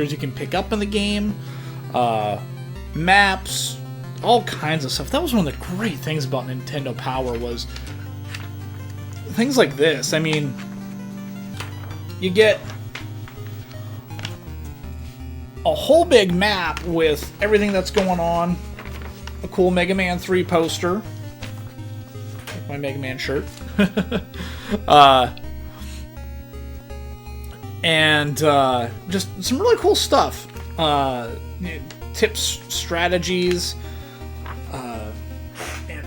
you can pick up in the game, maps, all kinds of stuff. That was one of the great things about Nintendo Power was things like this. I mean, you get a whole big map with everything that's going on, a cool Mega Man 3 poster, like my Mega Man shirt, and just some really cool stuff. Tips, strategies, and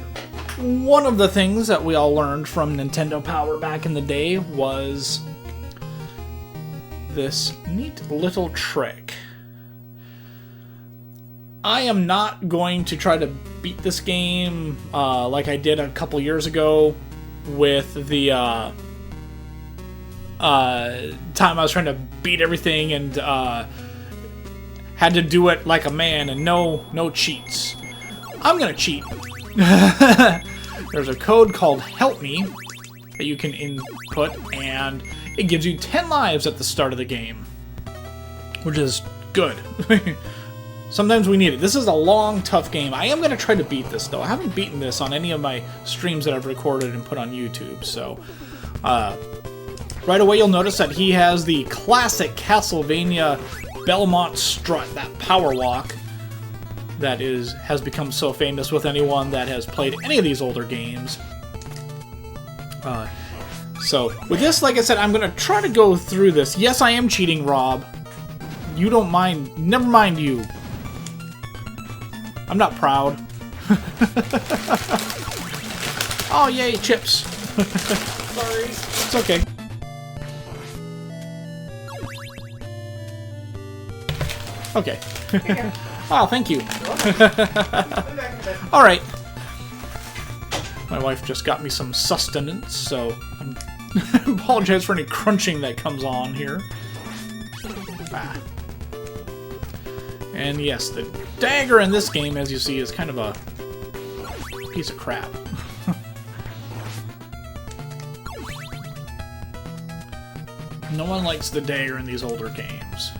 one of the things that we all learned from Nintendo Power back in the day was this neat little trick. I am not going to try to beat this game like I did a couple years ago with the time I was trying to beat everything and had to do it like a man and no cheats. I'm gonna cheat. There's a code called Help Me that you can input, and it gives you 10 lives at the start of the game, which is good. Sometimes we need it. This is a long, tough game. I am going to try to beat this, though. I haven't beaten this on any of my streams that I've recorded and put on YouTube, so... right away you'll notice that he has the classic Castlevania Belmont strut, that power walk that has become so famous with anyone that has played any of these older games. So, with this, like I said, I'm going to try to go through this. Yes, I am cheating, Rob. You don't mind. Never mind you. I'm not proud. Oh, yay, chips. Sorry. It's okay. Okay. Oh, thank you. Alright. My wife just got me some sustenance, so I apologize for any crunching that comes on here. Ah. And yes, the dagger in this game, as you see, is kind of a piece of crap. No one likes the dagger in these older games.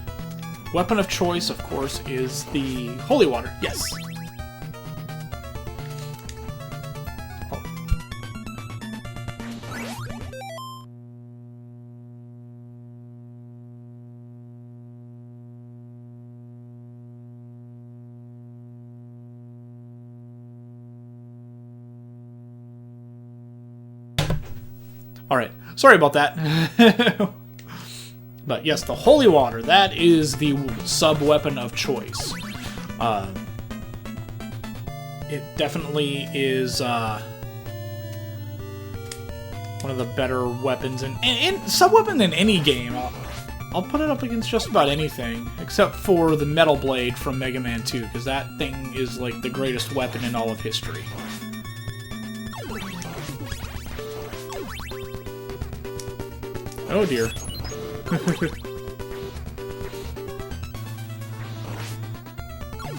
Weapon of choice, of course, is the holy water. Yes. Oh. All right. Sorry about that. But yes, the holy water, that is the sub-weapon of choice. It definitely is one of the better weapons, and sub-weapon in any game. I'll put it up against just about anything, except for the Metal Blade from Mega Man 2, because that thing is like the greatest weapon in all of history. Oh dear.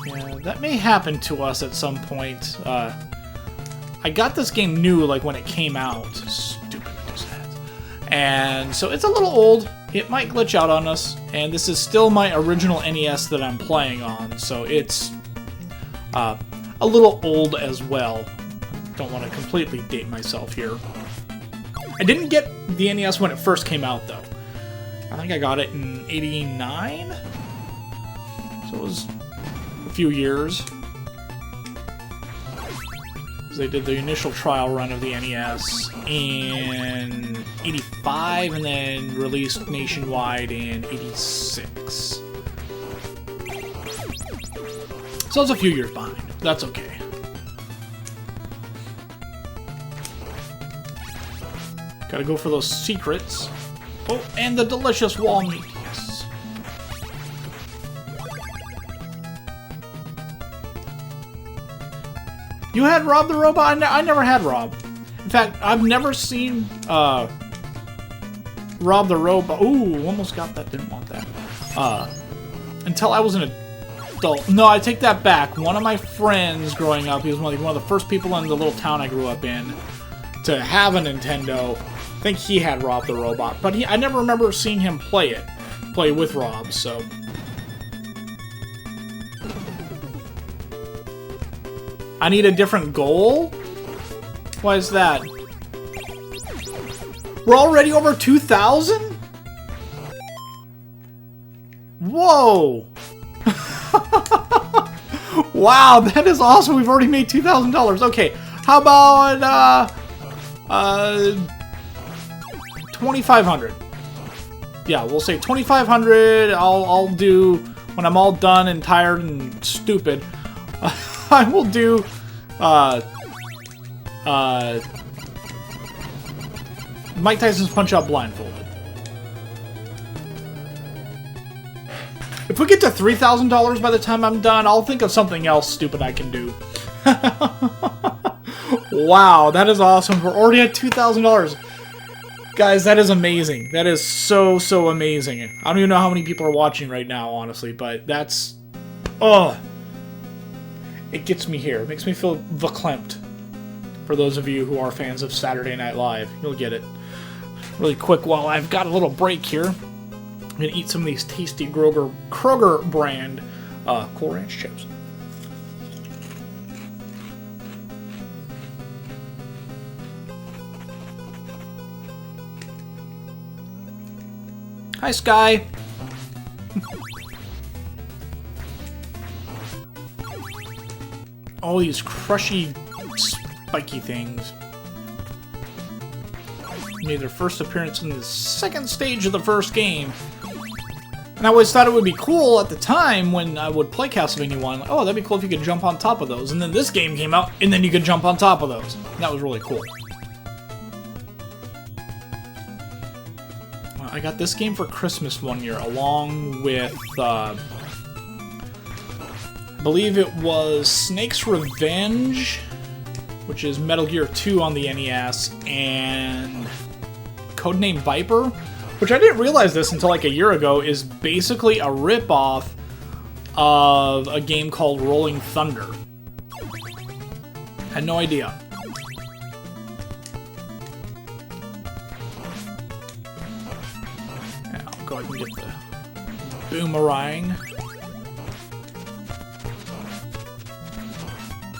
Yeah, that may happen to us at some point. I got this game new, like, when it came out. Stupid Windows heads. And so it's a little old. It might glitch out on us. And this is still my original NES that I'm playing on, so it's a little old as well. Don't want to completely date myself here. I didn't get the NES when it first came out, though. I think I got it in '89, so it was a few years. They did the initial trial run of the NES in '85 and then released nationwide in '86. So it's a few years behind. That's okay. Gotta go for those secrets. Oh, and the delicious wall meat. Yes. You had Rob the Robot? I never had Rob. In fact, I've never seen Rob the Robot. Ooh, almost got that. Didn't want that. Until I was an adult. No, I take that back. One of my friends growing up, he was one of the first people in the little town I grew up in to have a Nintendo. I think he had Rob the Robot, but I never remember seeing him play with Rob, so I need a different goal? Why is that? We're already over 2,000? Whoa! Wow, that is awesome. We've already made $2,000. Okay, how about 2,500? Yeah, we'll say 2,500. I'll do when I'm all done and tired and stupid. I will do Mike Tyson's Punch-Out blindfolded. If we get to $3,000 by the time I'm done, I'll think of something else stupid I can do. Wow, that is awesome. We're already at $2,000. Guys, that is amazing. That is so, so amazing. I don't even know how many people are watching right now, honestly, but that's... Oh! It gets me here. It makes me feel verklempt. For those of you who are fans of Saturday Night Live, you'll get it. Really quick, while I've got a little break here, I'm going to eat some of these tasty Kroger brand Cool Ranch chips. Hi, Sky. All these crushy, spiky things. Made their first appearance in the second stage of the first game. And I always thought it would be cool at the time when I would play Castlevania 1. Oh, that'd be cool if you could jump on top of those. And then this game came out, and then you could jump on top of those. And that was really cool. I got this game for Christmas one year, along with, I believe it was Snake's Revenge, which is Metal Gear 2 on the NES, and Codename Viper, which I didn't realize this until like a year ago, is basically a ripoff of a game called Rolling Thunder. Had no idea. Go ahead and get the boomerang.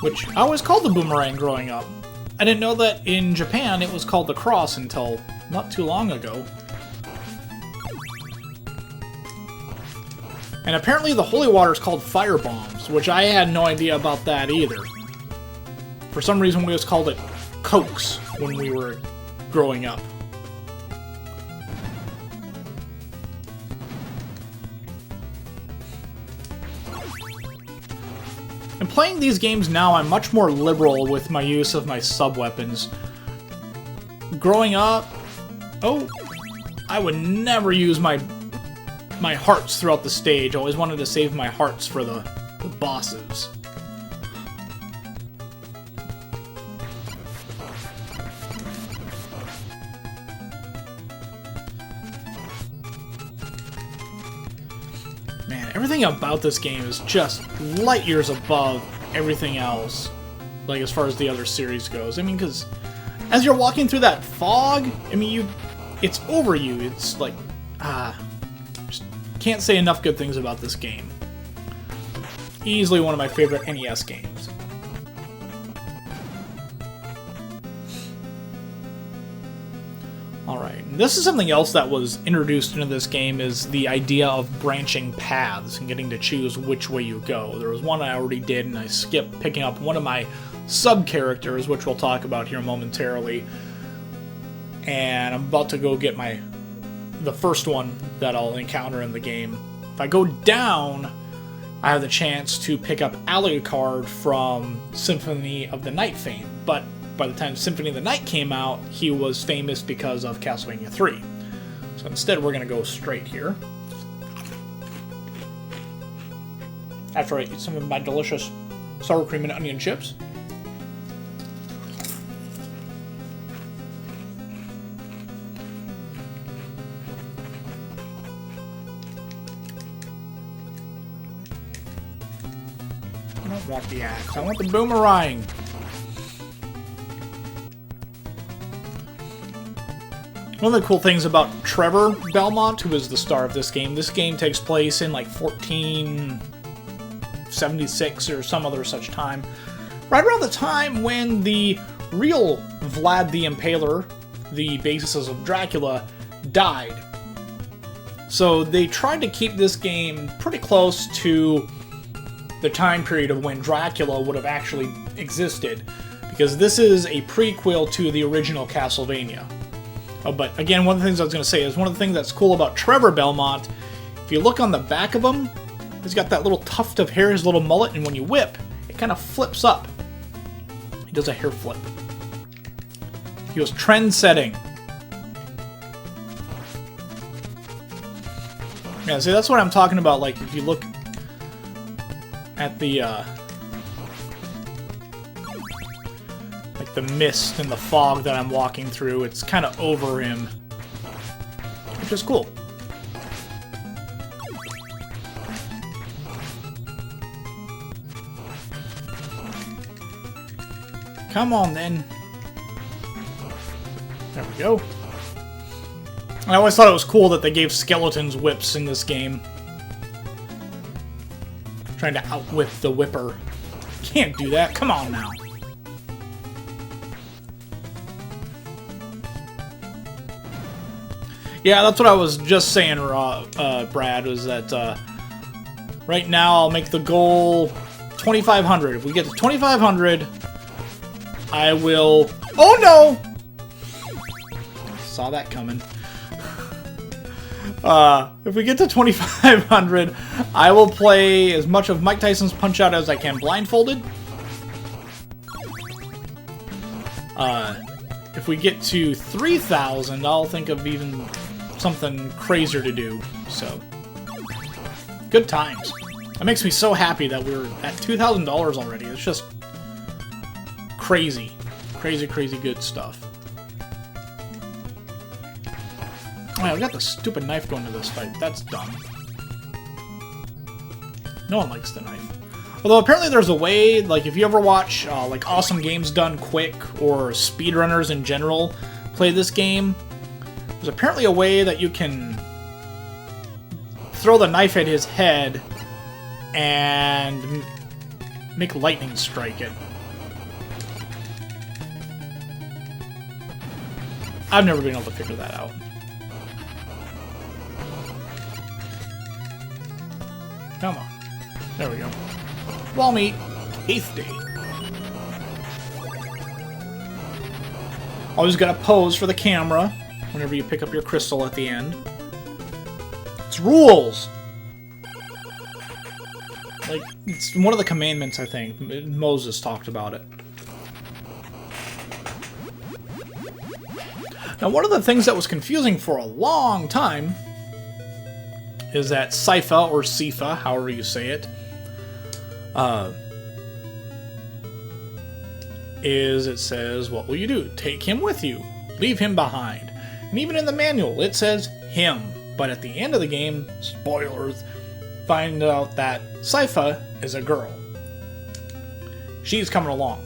Which I always called the boomerang growing up. I didn't know that in Japan it was called the cross until not too long ago. And apparently the holy water is called fire bombs, which I had no idea about that either. For some reason we always called it cokes when we were growing up. And playing these games now, I'm much more liberal with my use of my sub-weapons. Growing up, I would never use my hearts throughout the stage. I always wanted to save my hearts for the bosses. Man, everything about this game is just light years above everything else, like as far as the other series goes. I mean, because as you're walking through that fog, I mean, it's over you. It's like, just can't say enough good things about this game. Easily one of my favorite NES games. Alright, this is something else that was introduced into this game, is the idea of branching paths and getting to choose which way you go. There was one I already did, and I skipped picking up one of my sub-characters, which we'll talk about here momentarily. And I'm about to go get the first one that I'll encounter in the game. If I go down, I have the chance to pick up Alucard from Symphony of the Night fame, but by the time Symphony of the Night came out, he was famous because of Castlevania 3. So instead, we're going to go straight here. After I eat some of my delicious sour cream and onion chips. I don't want the axe. I want the boomerang. One of the cool things about Trevor Belmont, who is the star of this game takes place in like 1450 76 or some other such time. Right around the time when the real Vlad the Impaler, the basis of Dracula, died. So they tried to keep this game pretty close to the time period of when Dracula would have actually existed, because this is a prequel to the original Castlevania. But again, one of the things I was going to say is one of the things that's cool about Trevor Belmont, if you look on the back of him, he's got that little tuft of hair, his little mullet, and when you whip, it kind of flips up. He does a hair flip. He was trend-setting. Yeah, see, that's what I'm talking about. Like, if you look at the, like the mist and the fog that I'm walking through, it's kind of over him, which is cool. Come on, then. There we go. I always thought it was cool that they gave skeletons whips in this game. Trying to outwhip the whipper. Can't do that. Come on now. Yeah, that's what I was just saying, Brad, was that right now I'll make the goal 2,500. If we get to 2,500, I will... Oh no! Saw that coming. If we get to 2,500, I will play as much of Mike Tyson's Punch-Out as I can blindfolded. If we get to 3,000, I'll think of even something crazier to do. So, good times. That makes me so happy that we're at $2,000 already. It's just crazy. Crazy, crazy good stuff. Oh, yeah, we got the stupid knife going to this fight. That's dumb. No one likes the knife. Although apparently there's a way, like if you ever watch like Awesome Games Done Quick or speedrunners in general play this game, there's apparently a way that you can throw the knife at his head and make lightning strike it. I've never been able to figure that out. Come on. There we go. Wall meat. Tasty. Always gotta pose for the camera whenever you pick up your crystal at the end. It's rules! Like, it's one of the commandments, I think. Moses talked about it. Now, one of the things that was confusing for a long time is that Sypha, or Sypha, however you say it, it says, what will you do? Take him with you. Leave him behind. And even in the manual, it says him. But at the end of the game, spoilers, find out that Sypha is a girl. She's coming along.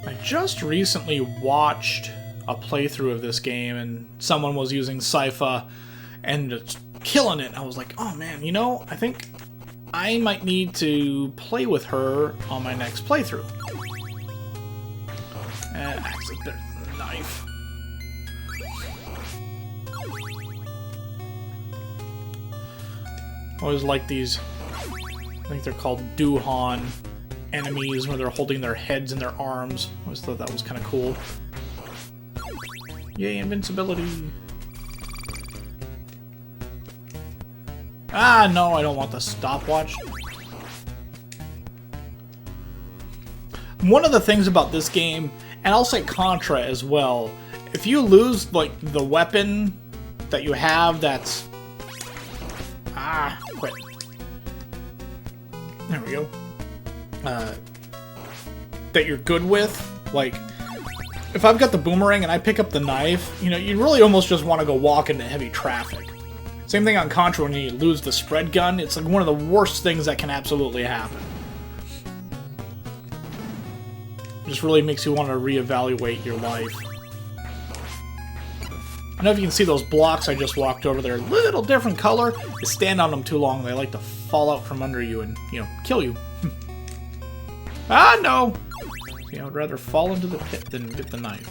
I just recently watched a playthrough of this game, and someone was using Sypha and just killing it. I was like, oh man, you know, I think I might need to play with her on my next playthrough. And there's the knife. I always like these, I think they're called Duhan enemies, where they're holding their heads in their arms. I always thought that was kind of cool. Yay, invincibility. Ah, no, I don't want the stopwatch. One of the things about this game, and I'll say Contra as well, if you lose, like, the weapon that you have that's... Ah, quit. There we go. That you're good with, like, if I've got the boomerang and I pick up the knife, you know, you really almost just want to go walk into heavy traffic. Same thing on Contra when you lose the spread gun. It's like one of the worst things that can absolutely happen. just really makes you want to reevaluate your life. I don't know if you can see those blocks I just walked over there. A little different color. You stand on them too long, they like to fall out from under you and, you know, kill you. Ah, no! See, I would rather fall into the pit than get the knife.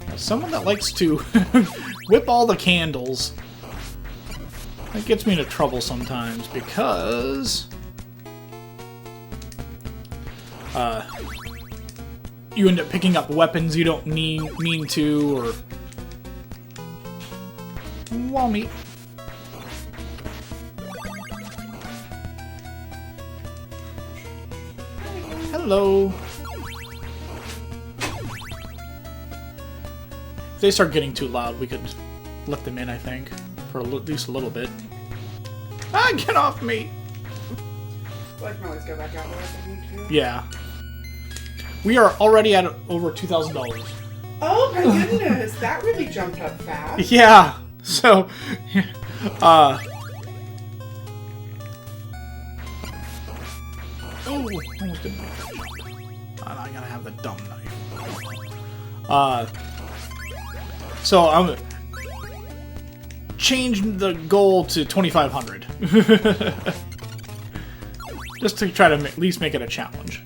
Now, someone that likes to whip all the candles. That gets me into trouble sometimes because... you end up picking up weapons you don't mean to, or... Wall meat. Hello. If they start getting too loud, we could let them in, I think. For at least a little bit. Ah, get off me! Well, I can always go back out there if I need to. Yeah. We are already at over $2,000. Oh my goodness, that really jumped up fast. Yeah. So, oh, almost didn't make that jump. I gotta have the dumb knife. So I'm change the goal to 2,500, just to try to at least make it a challenge.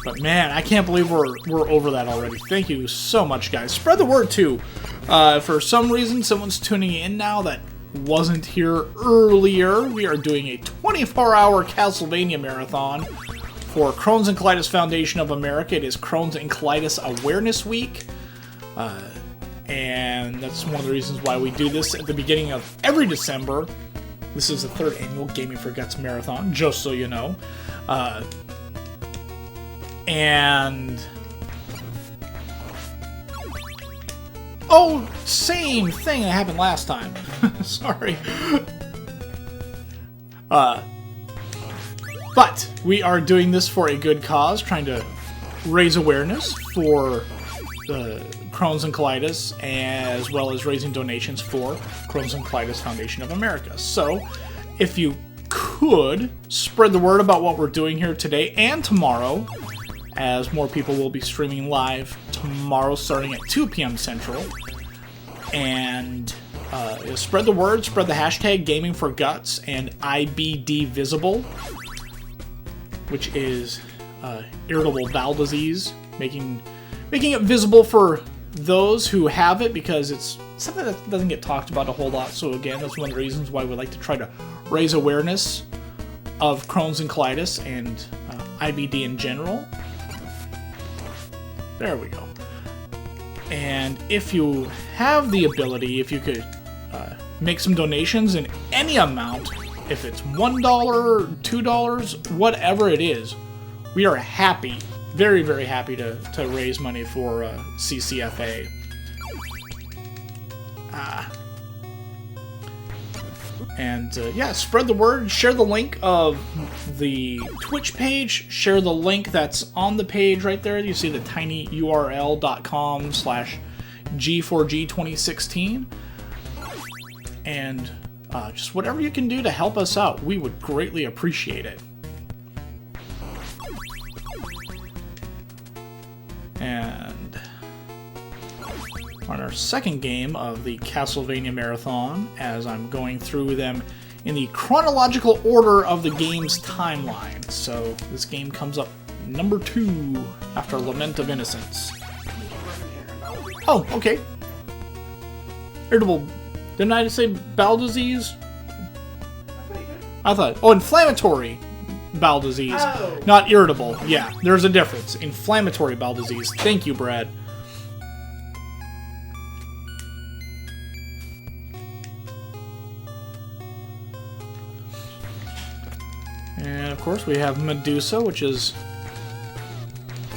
But man, I can't believe we're over that already. Thank you so much, guys. Spread the word too. For some reason, someone's tuning in now that wasn't here earlier. We are doing a 24-hour Castlevania marathon for Crohn's and Colitis Foundation of America. It is Crohn's and Colitis Awareness Week. And that's one of the reasons why we do this at the beginning of every December. This is the 3rd annual Gaming for Guts marathon, just so you know. And... oh, same thing that happened last time. Sorry. But we are doing this for a good cause, trying to raise awareness for the Crohn's and Colitis, as well as raising donations for Crohn's and Colitis Foundation of America. So, if you could spread the word about what we're doing here today and tomorrow, as more people will be streaming live tomorrow starting at 2 p.m. Central. And spread the word, spread the hashtag Gaming for Guts and IBD Visible, which is irritable bowel disease, making it visible for those who have it, because it's something that doesn't get talked about a whole lot. So again, that's one of the reasons why we like to try to raise awareness of Crohn's and colitis and IBD in general. There we go. And if you have the ability, if you could make some donations in any amount, if it's $1, $2, whatever it is, we are happy, very, very happy to raise money for CCFA. Yeah, spread the word, share the link of the Twitch page, share the link that's on the page right there. You see the tinyurl.com/G4G2016. And just whatever you can do to help us out, we would greatly appreciate it. And on our second game of the Castlevania Marathon, as I'm going through them in the chronological order of the game's timeline. So this game comes up number 2 after Lament of Innocence. Oh, okay. Irritable. Didn't I say bowel disease? I thought. Oh, inflammatory bowel disease. Oh. Not irritable. Yeah, there's a difference. Inflammatory bowel disease. Thank you, Brad. And of course we have Medusa, which is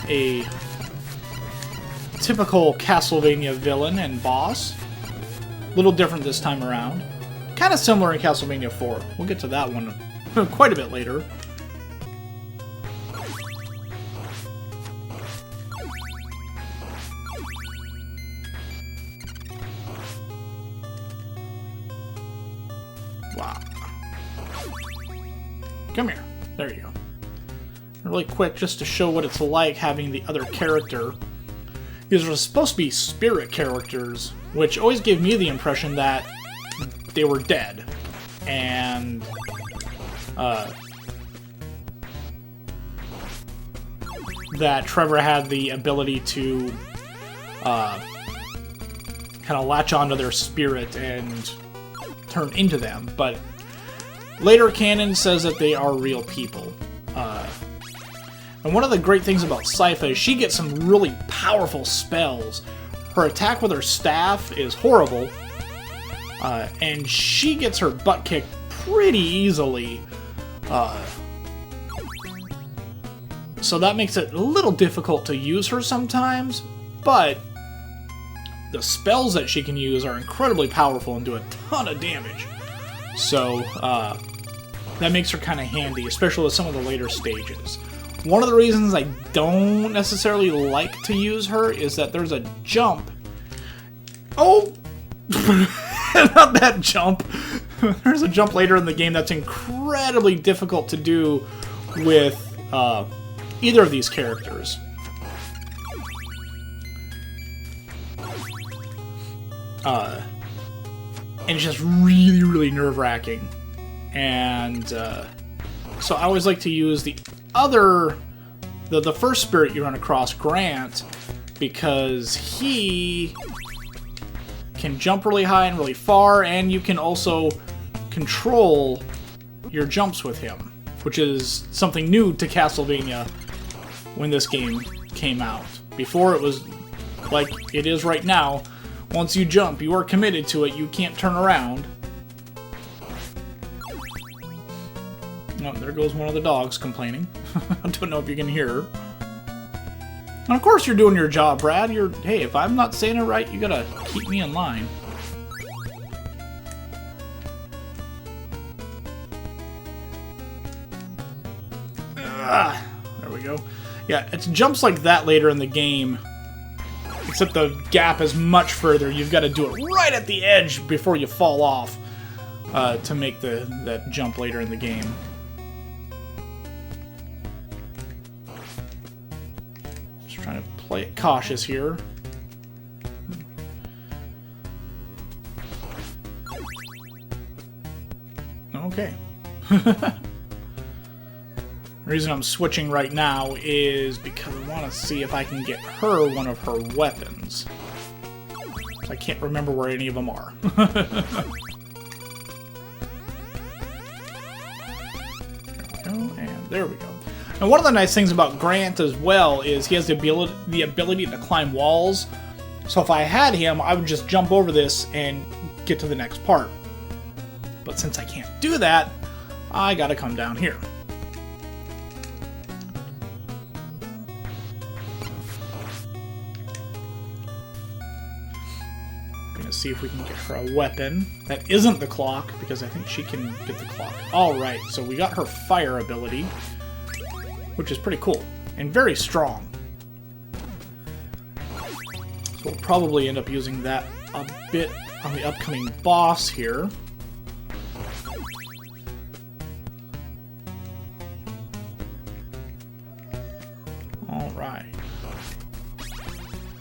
a typical Castlevania villain and boss. A little different this time around. Kind of similar in Castlevania 4. We'll get to that one quite a bit later. Wow. Come here. There you go. Really quick, just to show what it's like having the other character. These are supposed to be spirit characters, which always gave me the impression that they were dead. And that Trevor had the ability to kind of latch onto their spirit and turn into them. But later canon says that they are real people. And one of the great things about Sypha is she gets some really powerful spells. Her attack with her staff is horrible, and she gets her butt kicked pretty easily. So that makes it a little difficult to use her sometimes, but the spells that she can use are incredibly powerful and do a ton of damage. So that makes her kind of handy, especially with some of the later stages. One of the reasons I don't necessarily like to use her is that there's a jump. Oh! Not that jump. There's a jump later in the game that's incredibly difficult to do with either of these characters. And it's just really, really nerve-wracking. And so I always like to use the first spirit you run across, Grant, because he can jump really high and really far, and you can also control your jumps with him, which is something new to Castlevania when this game came out. Before, it was like it is right now. Once you jump, you are committed to it. You can't turn around. Oh, there goes one of the dogs complaining. I don't know if you can hear her. And of course you're doing your job, Brad. Hey, if I'm not saying it right, you gotta keep me in line. There we go. Yeah, it's jumps like that later in the game, except the gap is much further. You've got to do it right at the edge before you fall off to make that jump later in the game. Just trying to play it cautious here. Okay. The reason I'm switching right now is because I want to see if I can get her one of her weapons. I can't remember where any of them are. There we go. And one of the nice things about Grant as well is he has the ability to climb walls. So if I had him, I would just jump over this and get to the next part. But since I can't do that, I gotta come down here. See if we can get her a weapon that isn't the clock, because I think she can get the clock. Alright, so we got her fire ability, which is pretty cool and very strong. So we'll probably end up using that a bit on the upcoming boss here. Alright.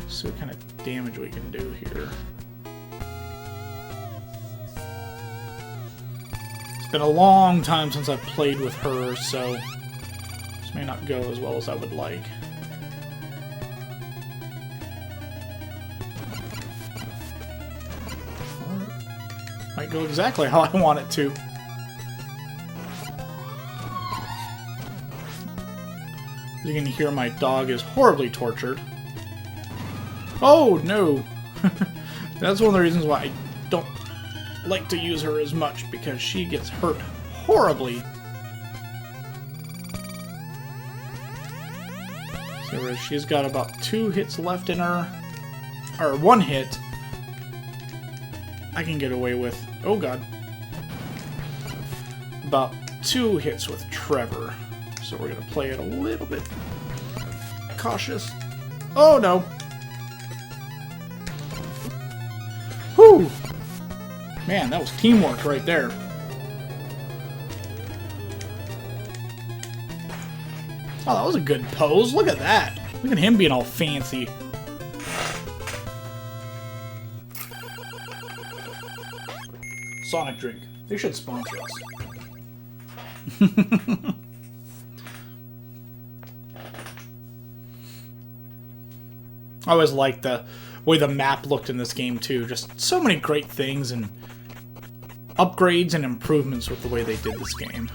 So what kind of damage we can do here. Been a long time since I've played with her, so this may not go as well as I would like. Might go exactly how I want it to. You can hear my dog is horribly tortured. Oh no! That's one of the reasons why I don't like to use her as much, because she gets hurt horribly. So she's got about 2 hits left in her, or 1 hit. I can get away with, oh god, about 2 hits with Trevor. So we're gonna play it a little bit cautious. Oh no! Whew! Man, that was teamwork right there. Oh, that was a good pose. Look at that. Look at him being all fancy. Sonic drink. They should sponsor us. I always liked the way the map looked in this game too. Just so many great things and upgrades and improvements with the way they did this game.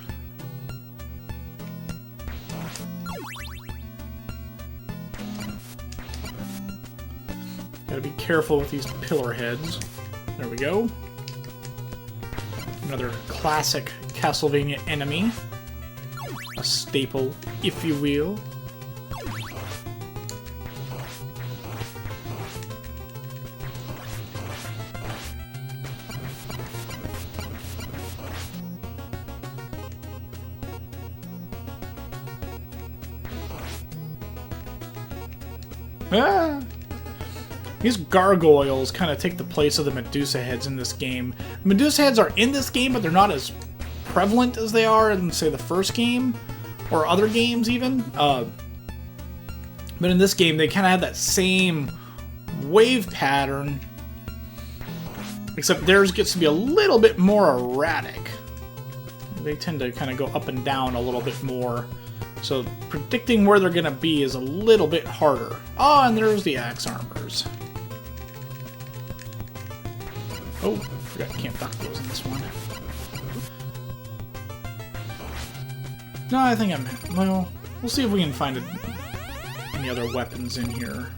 Gotta be careful with these pillar heads. There we go. Another classic Castlevania enemy. A staple, if you will. Ah! These gargoyles kind of take the place of the Medusa heads in this game. The Medusa heads are in this game, but they're not as prevalent as they are in, say, the first game, or other games even. But in this game, they kind of have that same wave pattern, except theirs gets to be a little bit more erratic. They tend to kind of go up and down a little bit more. So predicting where they're going to be is a little bit harder. Oh, and there's the axe armors. Oh, forgot you can't duck those in this one. No, I think well, we'll see if we can find any other weapons in here.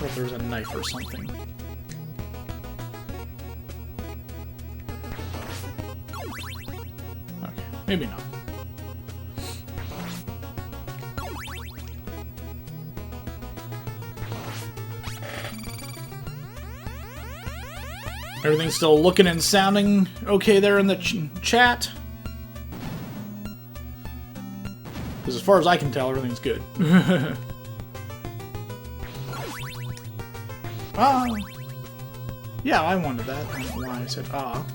Or if there's a knife or something. Okay, maybe not. Everything's still looking and sounding okay there in the chat? Because as far as I can tell, everything's good. Ah! Yeah, I wanted that. I don't know why I said ah.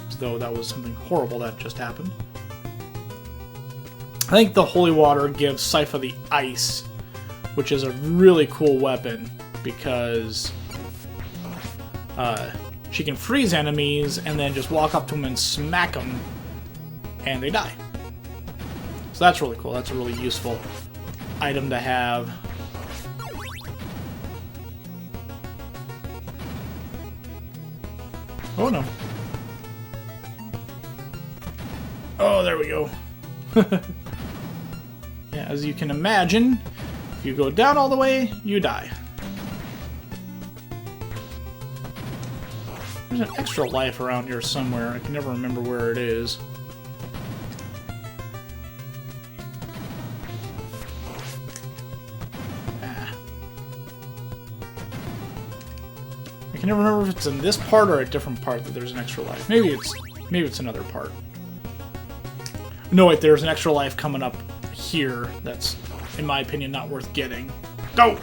As though that was something horrible that just happened. I think the holy water gives Sypha the ice, which is a really cool weapon, because she can freeze enemies and then just walk up to them and smack them, and they die. So that's really cool. That's a really useful item to have. Oh no. Oh, there we go. Yeah, as you can imagine, if you go down all the way, you die. There's an extra life around here somewhere. I can never remember where it is. I can never remember if it's in this part or a different part that there's an extra life. Maybe it's another part. No, wait, there's an extra life coming up here that's, in my opinion, not worth getting. Go!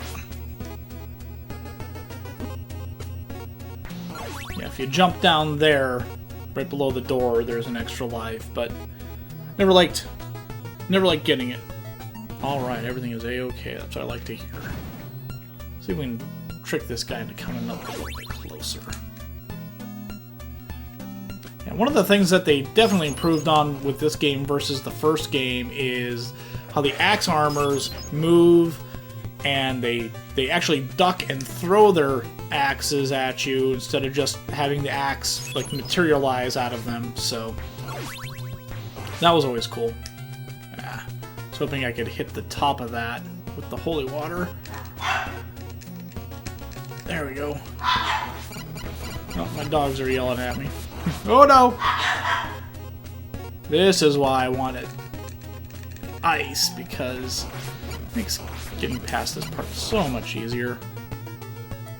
Yeah, if you jump down there, right below the door, there's an extra life, but never liked getting it. Alright, everything is a-okay. That's what I like to hear. See if we can trick this guy into coming up a little bit closer. And one of the things that they definitely improved on with this game versus the first game is how the axe armors move, and they actually duck and throw their axes at you instead of just having the axe like materialize out of them. So that was always cool. Yeah. I was hoping I could hit the top of that with the holy water. There we go. Oh, my dogs are yelling at me. Oh no! This is why I wanted ice, because it makes getting past this part so much easier.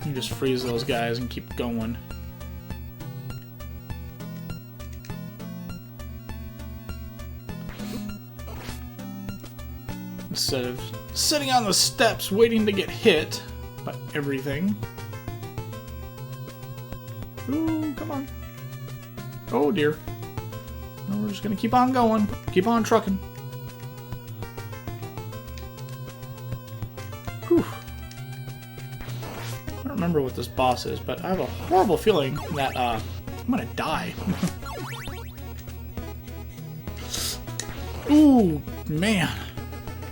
You just freeze those guys and keep going. Instead of sitting on the steps waiting to get hit by everything. Ooh, come on. Oh dear. No, we're just gonna keep on going. Keep on trucking. remember what this boss is, but I have a horrible feeling that I'm gonna die. Ooh, man.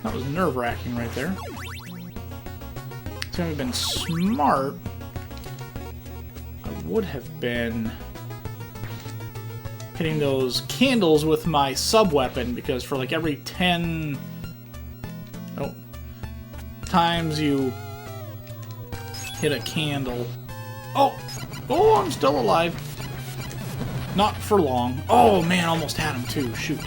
That was nerve-wracking right there. So if I'd been smart, I would have been hitting those candles with my sub-weapon, because for like every 10 times you hit a candle... Oh! Oh, I'm still alive. Not for long. Oh, man, almost had him too. Shoot.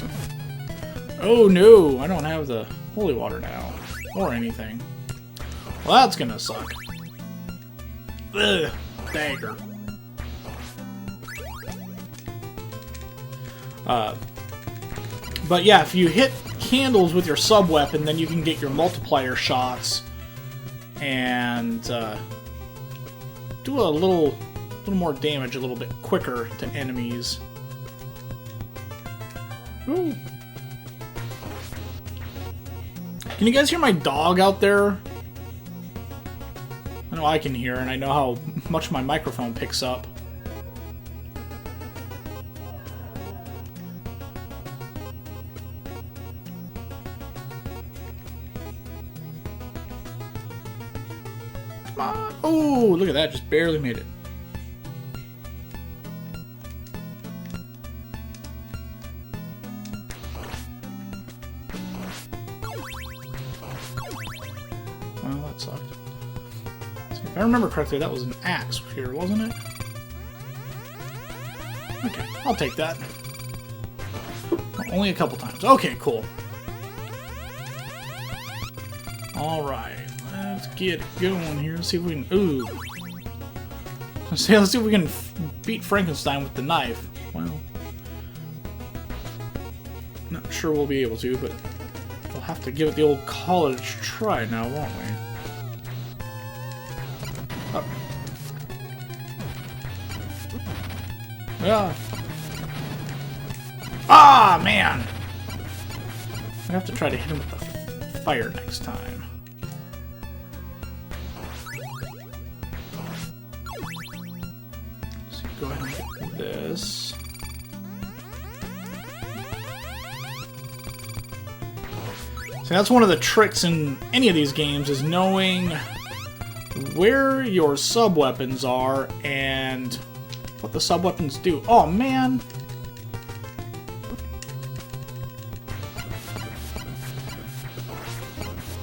Oh, no. I don't have the holy water now. Or anything. Well, that's gonna suck. Ugh. Dagger. But yeah, if you hit candles with your sub-weapon, then you can get your multiplier shots and do a little more damage a little bit quicker to enemies. Ooh. Can you guys hear my dog out there? I know I can hear, and I know how much my microphone picks up. Come on. Oh, look at that. Just barely made it. Well, that sucked. If I remember correctly, that was an axe here, wasn't it? Okay, I'll take that. Only a couple times. Okay, cool. Alright, let's get it going here. Let's see if we can... Ooh. Let's see if we can beat Frankenstein with the knife. Well, not sure we'll be able to, but we'll have to give it the old college try now, won't we? Oh. Yeah. Ah, man! I have to try to hit him with the fire next time. So go ahead and get this. So that's one of the tricks in any of these games, is knowing where your sub-weapons are and what the sub-weapons do. Oh, man!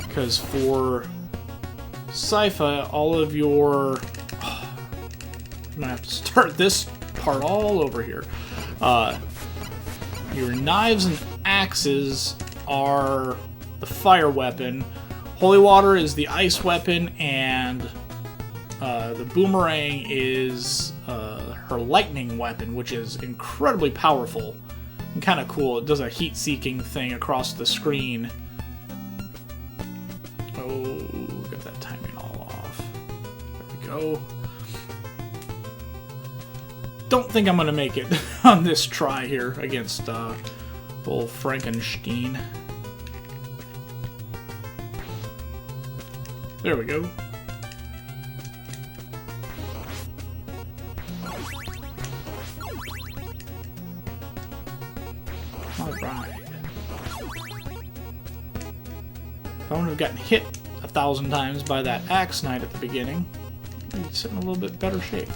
Because for Sypha, all of your... Oh, I'm gonna have to start this part all over here. Your knives and axes are the fire weapon. Holy water is the ice weapon, and the boomerang is her lightning weapon, which is incredibly powerful and kind of cool. It does a heat-seeking thing across the screen. Oh, got that timing all off. There we go. Don't think I'm gonna make it on this try here against old Frankenstein. There we go. Alright. If I wouldn't have gotten hit 1,000 times by that axe knight at the beginning, I'd be sitting in a little bit better shape.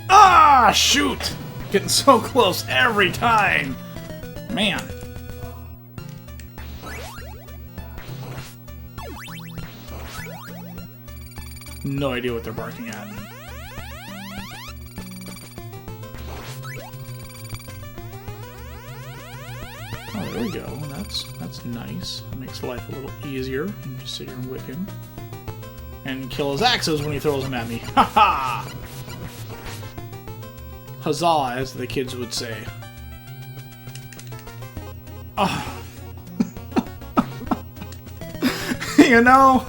Ah, shoot! Getting so close every time! Man. No idea what they're barking at. Oh, there we go. That's nice. That makes life a little easier. You just sit here and whip him. And kill his axes when he throws them at me. Ha ha! Huzzah, as the kids would say. Oh. You know,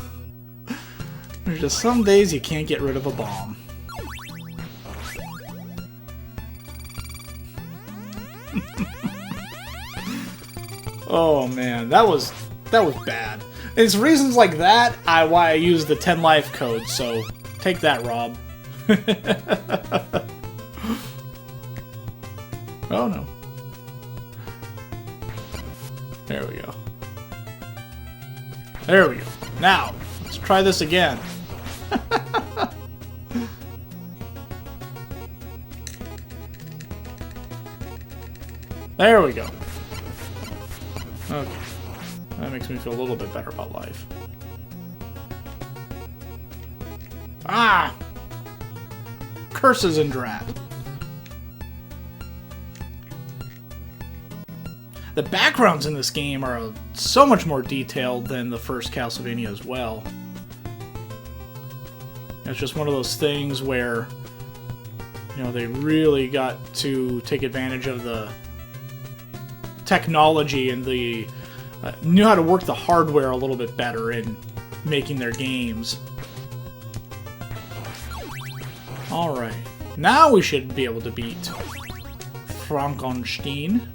there's just some days you can't get rid of a bomb. Oh man, that was bad. It's reasons like that why I use the 10 life code, so take that, Rob. Oh no. There we go. There we go. Now, let's try this again. There we go. Okay. That makes me feel a little bit better about life. Ah! Curses and Drat. The backgrounds in this game are so much more detailed than the first Castlevania as well. It's just one of those things where, you know, they really got to take advantage of the technology and the knew how to work the hardware a little bit better in making their games. Alright, now we should be able to beat Frankenstein.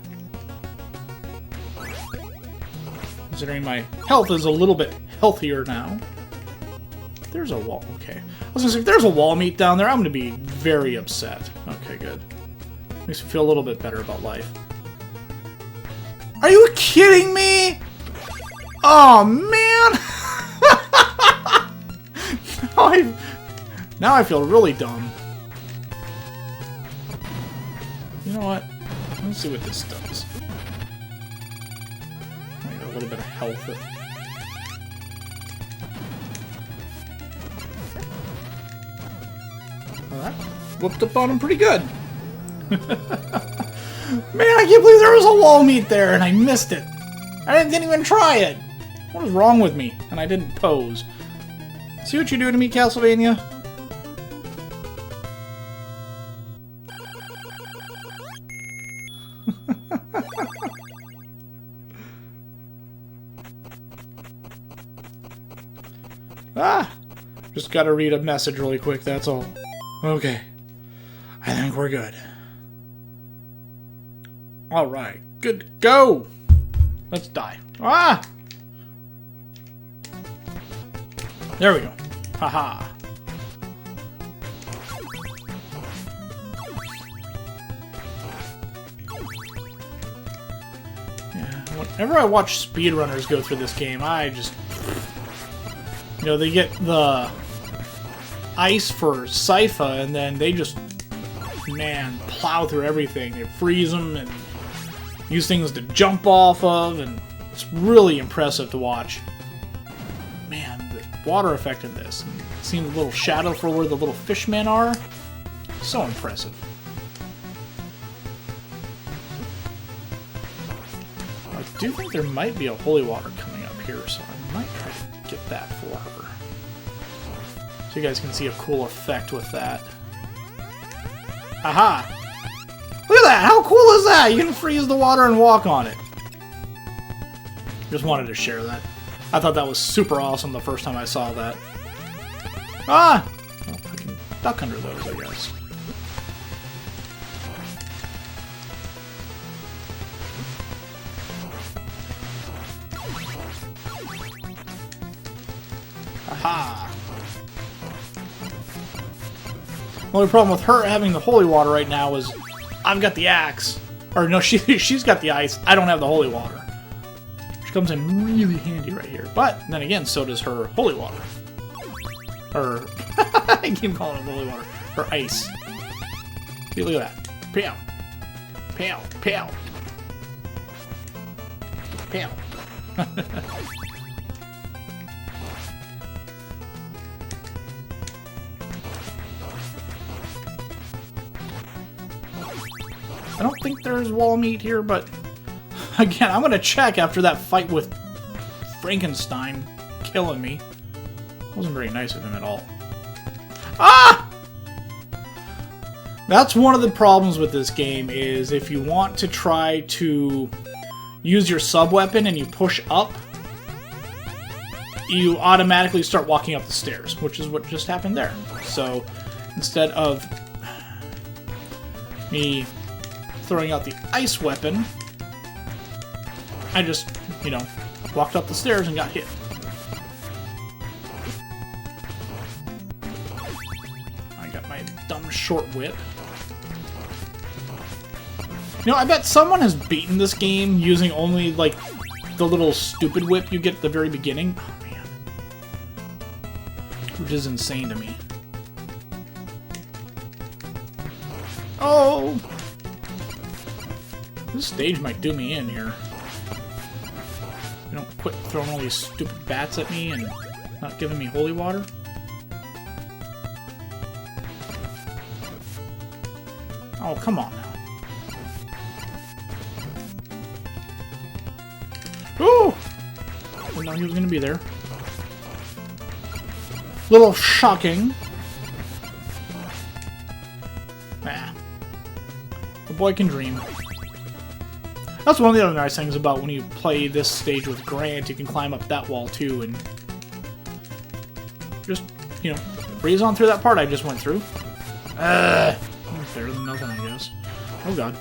Considering my health is a little bit healthier now. There's a wall, okay. I was gonna say, if there's a wall meat down there, I'm gonna be very upset. Okay, good. Makes me feel a little bit better about life. Are you kidding me? Oh, man! Now I feel really dumb. You know what? Let's see what this does. I got a little bit of health. Well, that whooped up on him pretty good. Man, I can't believe there was a wall meat there and I missed it. I didn't even try it. What is wrong with me? And I didn't pose. See what you do to me, Castlevania? Ah! Just gotta read a message really quick, that's all. Okay. I think we're good. Alright, good to go! Let's die. Ah! There we go. Haha. Yeah, whenever I watch speedrunners go through this game, I just... You know, they get the ice for Sypha, and then they just, man, plow through everything. They freeze them and use things to jump off of, and it's really impressive to watch. Man, the water effect in this, and seeing the little shadow for where the little fishmen are, so impressive. I do think there might be a holy water coming up here, so I might try to get that for her. So you guys can see a cool effect with that. Aha! Look at that! How cool is that? You can freeze the water and walk on it. Just wanted to share that. I thought that was super awesome the first time I saw that. Ah! Well, I can duck under those, I guess. Aha! The only problem with her having the holy water right now is I've got the axe. Or no, she's got the ice. I don't have the holy water. Which comes in really handy right here. But then again, so does her holy water. Or I keep calling it holy water. Her ice. See, look at that. Pow. Pow. Pow. Pow. I don't think there's wall meat here, but again, I'm gonna check after that fight with Frankenstein killing me. Wasn't very nice of him at all. Ah! That's one of the problems with this game, is if you want to try to use your sub-weapon and you push up, you automatically start walking up the stairs, which is what just happened there. So, instead of me throwing out the ice weapon, I just, you know, walked up the stairs and got hit. I got my dumb short whip. You know, I bet someone has beaten this game using only, like, the little stupid whip you get at the very beginning. Oh, man. Which is insane to me. Oh! This stage might do me in here. You don't quit throwing all these stupid bats at me and not giving me holy water. Oh, come on now. Ooh! Didn't know he was gonna be there. Little shocking. Ah. The boy can dream. That's one of the other nice things about when you play this stage with Grant, you can climb up that wall too and just, you know, breeze on through that part I just went through. Better than nothing, I guess. Oh god.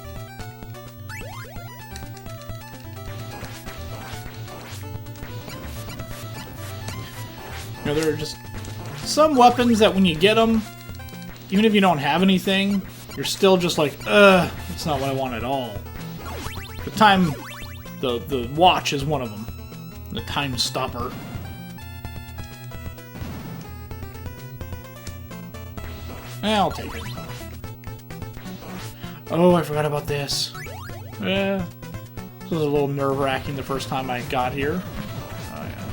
You know, there are just some weapons that when you get them, even if you don't have anything, you're still just like, that's not what I want at all. The watch is one of them. The time stopper. I'll take it. Oh, I forgot about this. Yeah. This was a little nerve-wracking the first time I got here. Oh, yeah.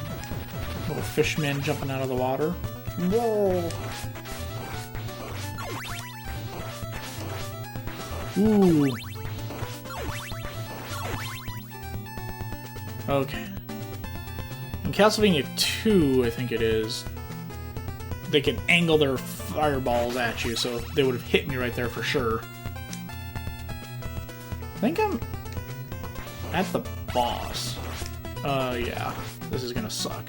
Little fishmen jumping out of the water. Whoa! Ooh. Okay. In Castlevania 2, I think it is, they can angle their fireballs at you, so they would have hit me right there for sure. I think I'm at the boss. Yeah. This is gonna suck.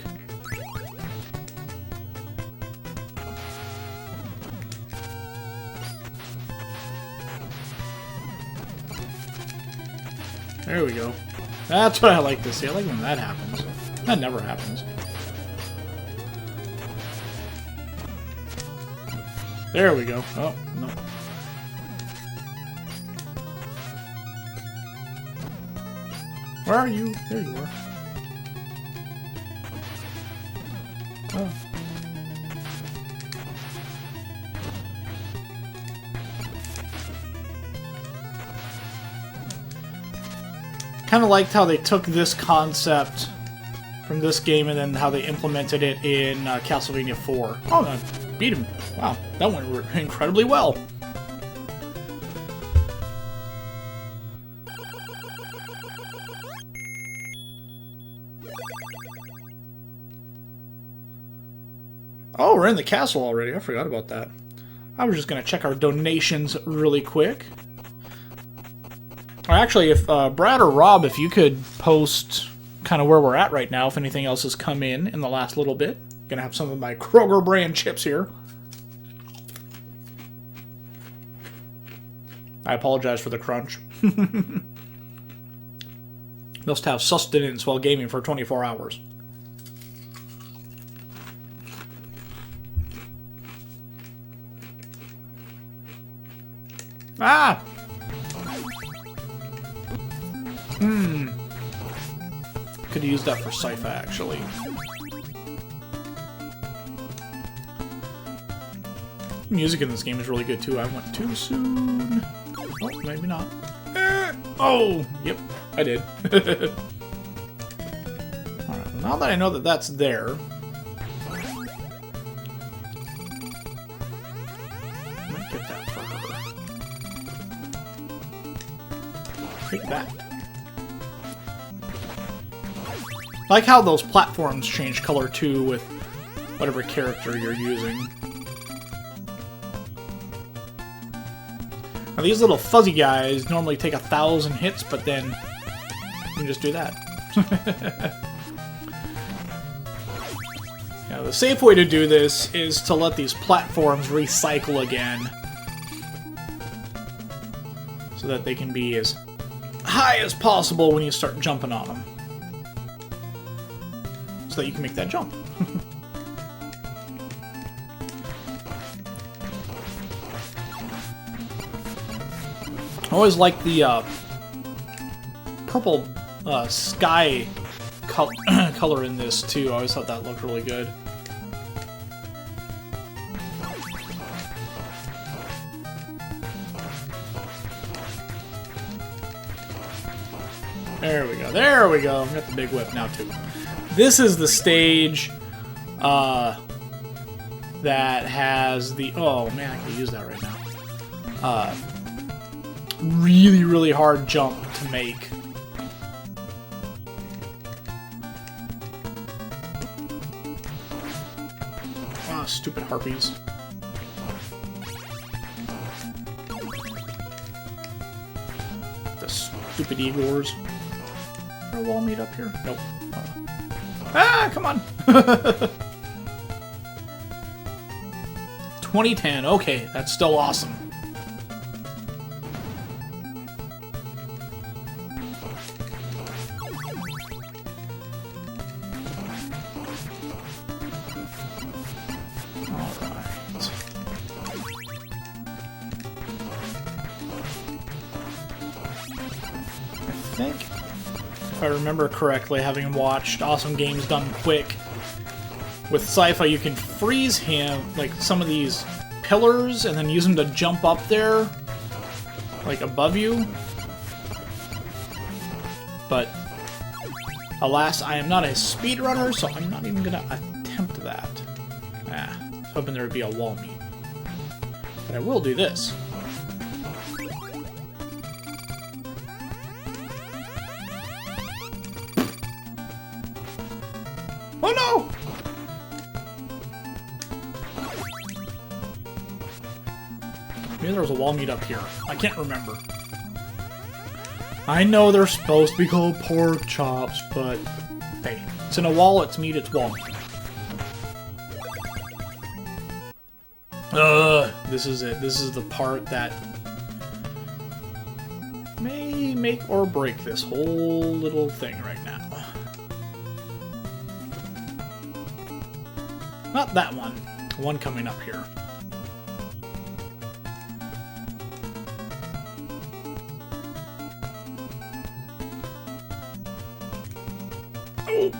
There we go. That's what I like to see. I like when that happens. That never happens. There we go. Oh, no. Where are you? There you are. Oh. Kind of liked how they took this concept from this game and then how they implemented it in Castlevania 4. Oh, I beat him. Wow, that went incredibly well. Oh, we're in the castle already. I forgot about that. I was just going to check our donations really quick. Or actually, if Brad or Rob, if you could post kind of where we're at right now, if anything else has come in the last little bit. Gonna have some of my Kroger brand chips here. I apologize for the crunch. Must have sustenance while gaming for 24 hours. Ah! Could have used that for Sypha, actually. Music in this game is really good, too. I went too soon. Oh, maybe not. Oh! Yep, I did. Alright, now that I know that that's there... Let me get that for her. Take that. I like how those platforms change color, too, with whatever character you're using. Now, these little fuzzy guys normally take 1,000 hits, but then you can just do that. Now, the safe way to do this is to let these platforms recycle again. so that they can be as high as possible when you start jumping on them. So that you can make that jump. I always like the purple sky color in this too. I always thought that looked really good. There we go. There we go. I've got the big whip now too. This is the stage that has the... Oh man, I can use that right now. Really, really hard jump to make. Ah, stupid harpies. The stupid Igors. Is there a wall meat up here? Nope. Ah, come on! 2010. Okay, that's still awesome. If I remember correctly, having watched Awesome Games Done Quick, with Sypha you can freeze him, like some of these pillars, and then use him to jump up there, like above you. But alas, I am not a speedrunner, so I'm not even gonna attempt that. Ah, I was hoping there would be a wall meet. But I will do this. Oh no! Maybe there was a wall meat up here. I can't remember. I know they're supposed to be called pork chops, but hey, it's in a wall, it's meat, it's wall meat. This is it. This is the part that may make or break this whole little thing right now. Not that one. One coming up here. Oh!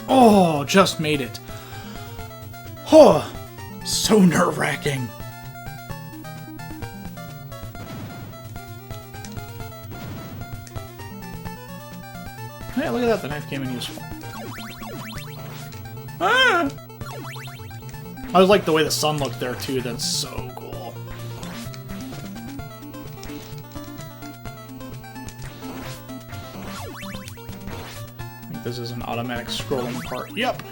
Oh, just made it. Oh, so nerve-wracking. Hey, look at that. The knife came in useful. Ah! I was like the way the sun looked there too, that's so cool. I think this is an automatic scrolling part. Yep!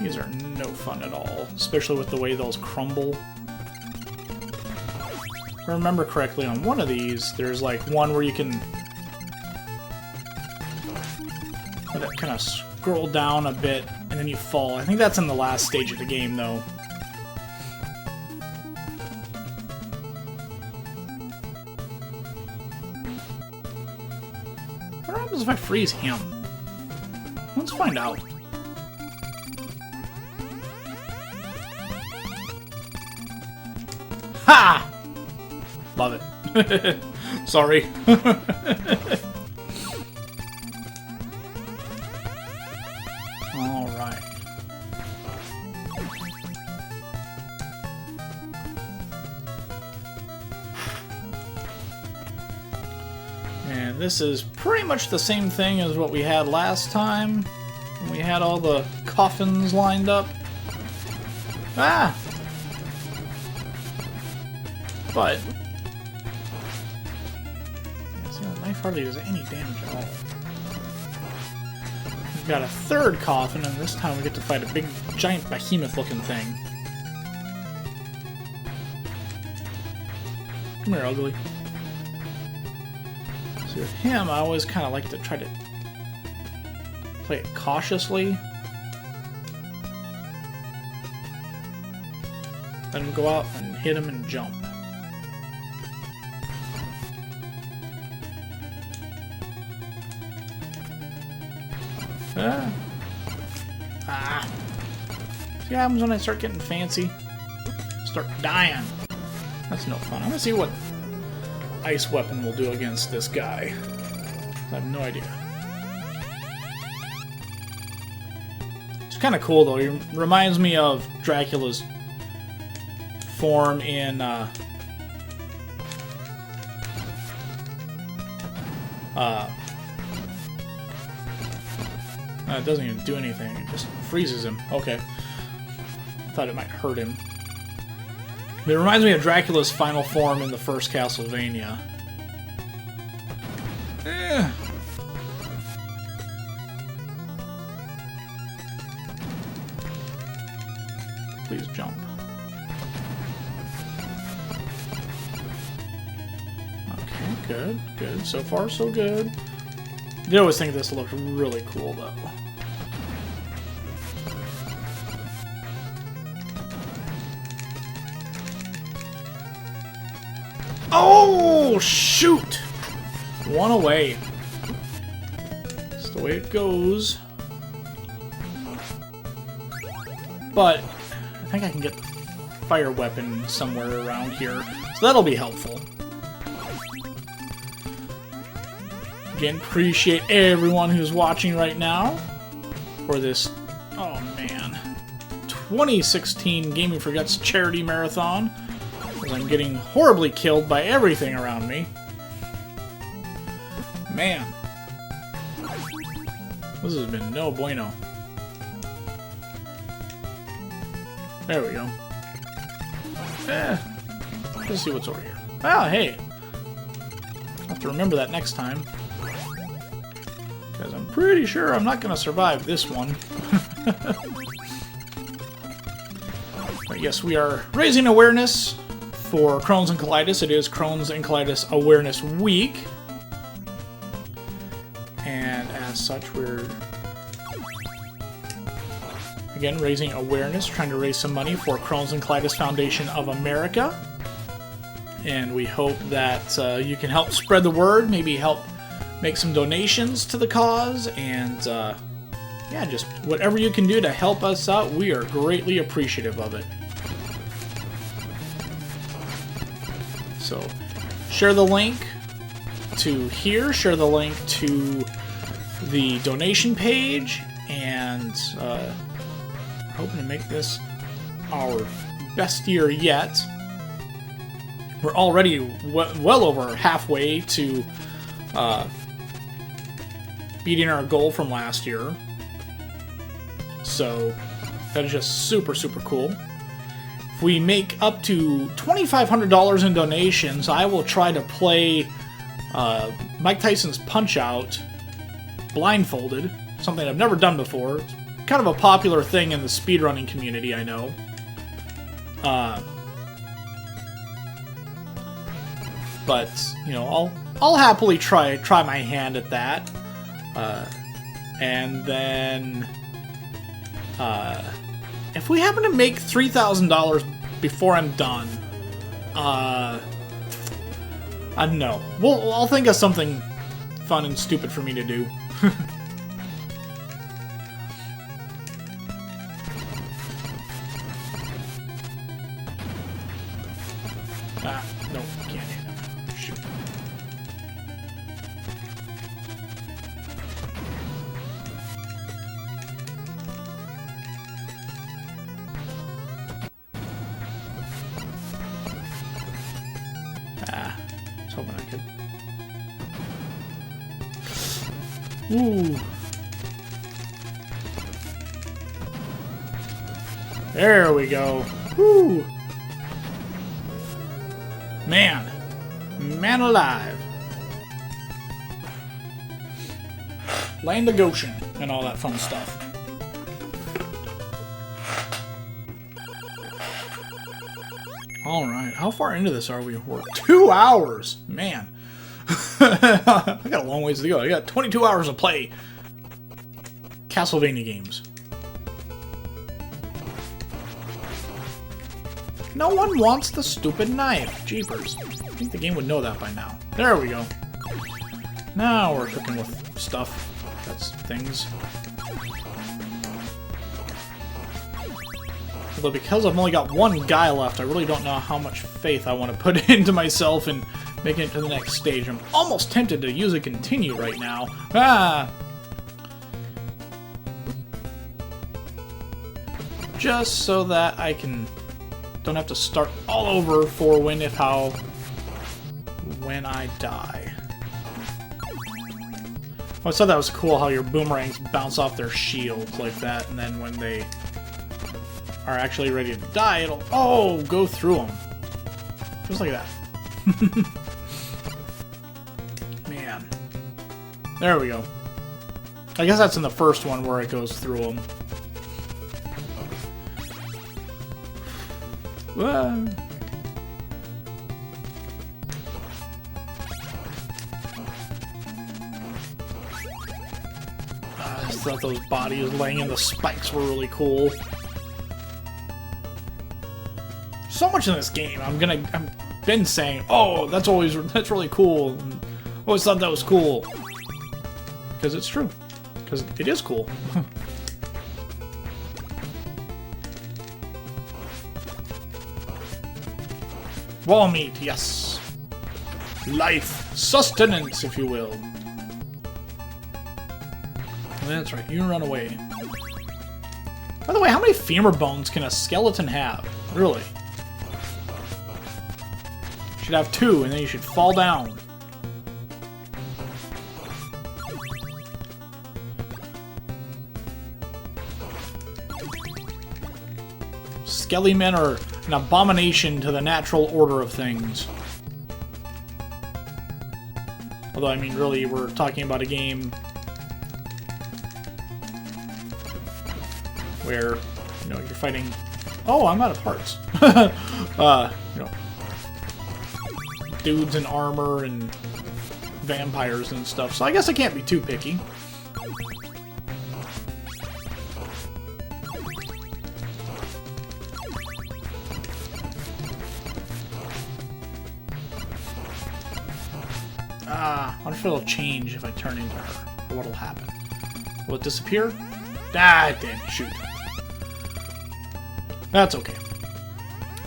These are no fun at all, especially with the way those crumble. If I remember correctly, on one of these, there's like one where you can let it kind of scroll down a bit, and then you fall. I think that's in the last stage of the game, though. What happens if I freeze him? Let's find out. Ha! Love it. Sorry. Alright. And this is pretty much the same thing as what we had last time. When we had all the coffins lined up. Ah! But yeah, see, the knife hardly does any damage at all. We've got a third coffin, and this time we get to fight a big, giant, behemoth-looking thing. Come here, ugly. See, with him, I always kind of like to try to play it cautiously. Let him go out and hit him and jump. Ah. See what happens when I start getting fancy? Start dying. That's no fun. I'm gonna see what ice weapon will do against this guy. I have no idea. It's kind of cool though. He reminds me of Dracula's form in it doesn't even do anything. It just freezes him. Okay. Thought it might hurt him. But it reminds me of Dracula's final form in the first Castlevania. Please jump. Okay, good, good. So far, so good. I always think this looked really cool, though. Oh, shoot! One away. That's the way it goes. But I think I can get the fire weapon somewhere around here, so that'll be helpful. Again, appreciate everyone who's watching right now for this, oh man, 2016 Gaming for Guts charity marathon. Because I'm getting horribly killed by everything around me. Man. This has been no bueno. There we go. Let's see what's over here. Ah, hey. I'll have to remember that next time. Because I'm pretty sure I'm not going to survive this one. But yes, we are raising awareness for Crohn's and colitis. It is Crohn's and Colitis Awareness Week. And as such, we're again raising awareness, trying to raise some money for Crohn's and Colitis Foundation of America. And we hope that you can help spread the word, maybe help make some donations to the cause, and yeah, just whatever you can do to help us out, we are greatly appreciative of it. So, share the link to here, share the link to the donation page, and we're hoping to make this our best year yet. We're already well over halfway to beating our goal from last year. So that is just super, super cool. If we make up to $2,500 in donations, I will try to play Mike Tyson's Punch-Out blindfolded. Something I've never done before. It's kind of a popular thing in the speedrunning community, I know. But, you know, I'll happily try my hand at that. And then, if we happen to make $3,000 before I'm done, I don't know. I'll think of something fun and stupid for me to do. No, can't hit him. Shoot. I was hoping I could. Ooh. There we go. Woo. Man alive. Land of Goshen and all that fun stuff. Alright, how far into this are we? We're 2 hours! Man. I got a long ways to go. I got 22 hours to play Castlevania games. No one wants the stupid knife. Jeepers. I think the game would know that by now. There we go. Now we're cooking with stuff. That's things. Although because I've only got one guy left, I really don't know how much faith I want to put into myself and making it to the next stage. I'm almost tempted to use a continue right now. Ah! Just so that I don't have to start all over for when I die. I thought that was cool how your boomerangs bounce off their shields like that, and then when they are actually ready to die, it'll go through them. Just like that. Man. There we go. I guess that's in the first one where it goes through them. Whoa. I just thought those bodies laying in the spikes were really cool. So much in this game, I've been saying, oh, that's really cool. And always thought that was cool. Because it's true. Because it is cool. Wall meat, yes. Life. Sustenance, if you will. That's right, you run away. By the way, how many femur bones can a skeleton have? Really? You should have 2, and then you should fall down. Skelly men are an abomination to the natural order of things. Although, I mean, really, we're talking about a game where, you know, you're fighting... Oh, I'm out of parts. You know, dudes in armor and vampires and stuff, so I guess I can't be too picky. I wonder if it'll change if I turn into her, or what'll happen. Will it disappear? Ah, it did. Shoot. That's okay.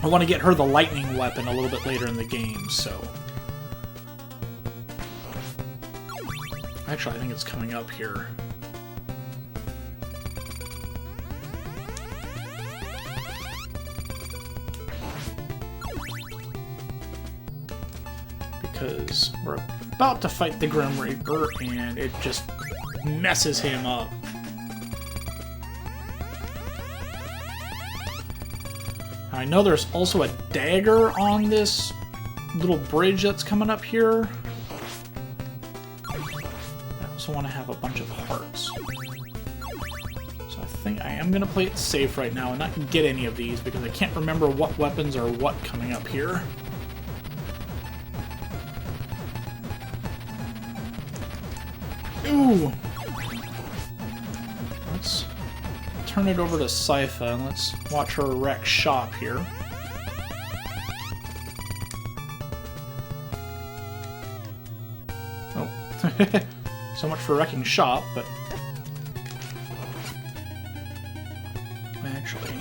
I want to get her the lightning weapon a little bit later in the game, so... Actually, I think it's coming up here. Because we're about to fight the Grim Reaper, and it just messes him up. I know there's also a dagger on this little bridge that's coming up here. I also want to have a bunch of hearts. So I think I am going to play it safe right now and not get any of these because I can't remember what weapons are what coming up here. Ooh! Let's turn it over to Sypha and let's watch her wreck shop here. Oh. So much for wrecking shop, but... Actually...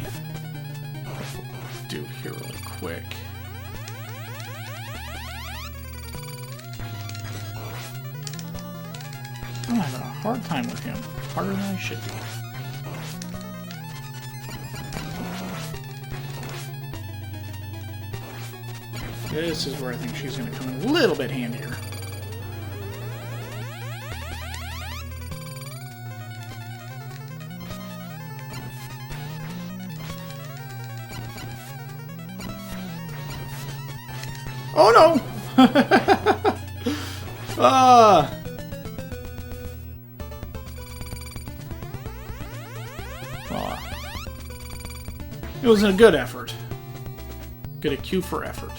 what we'll do here really quick... I'm having a hard time with him. Harder than I should be. This is where I think she's going to come in a little bit handier. Oh no! It was a good effort. Get a Q for effort.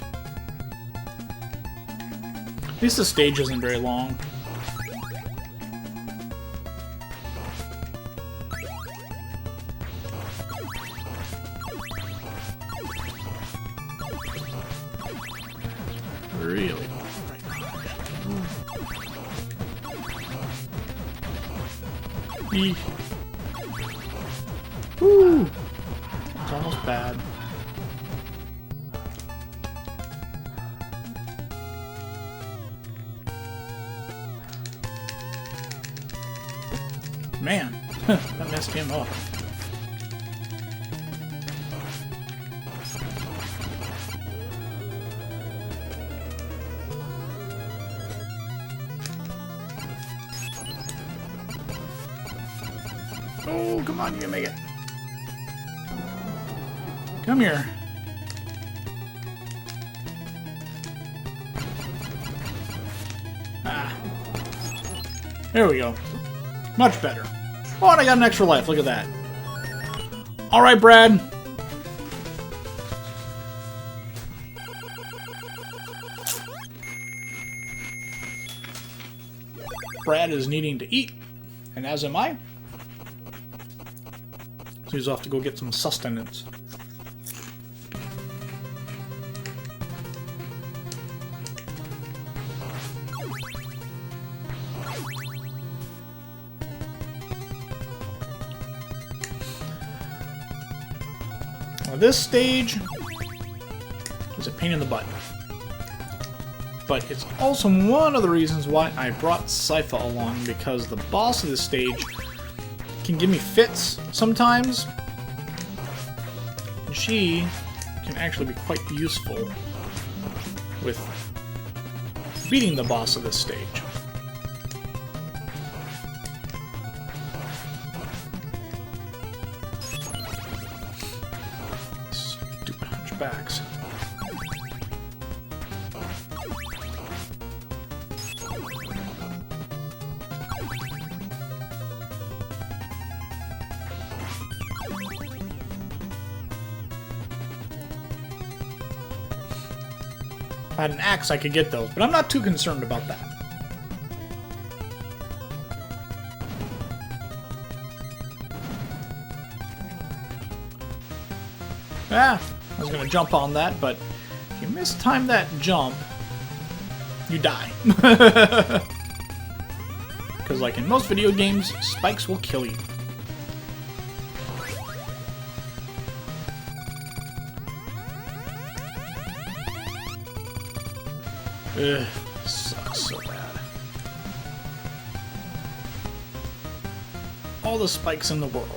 At least the stage isn't very long. Really? Eek. Woo! It's almost bad. Man, that messed him up. Oh, come on, you can make it. Come here. Ah. There we go. Much better. Oh, and I got an extra life. Look at that. Alright, Brad. Brad is needing to eat, and as am I. So he's off to go get some sustenance. Now this stage is a pain in the butt. But it's also one of the reasons why I brought Sypha along, because the boss of this stage can give me fits sometimes. And she can actually be quite useful with beating the boss of this stage. Stupid hunchbacks. If I had an axe, I could get those, but I'm not too concerned about that. Ah, I was gonna jump on that, but if you mistime that jump, you die. Because like in most video games, spikes will kill you. Ugh, sucks so bad. All the spikes in the world.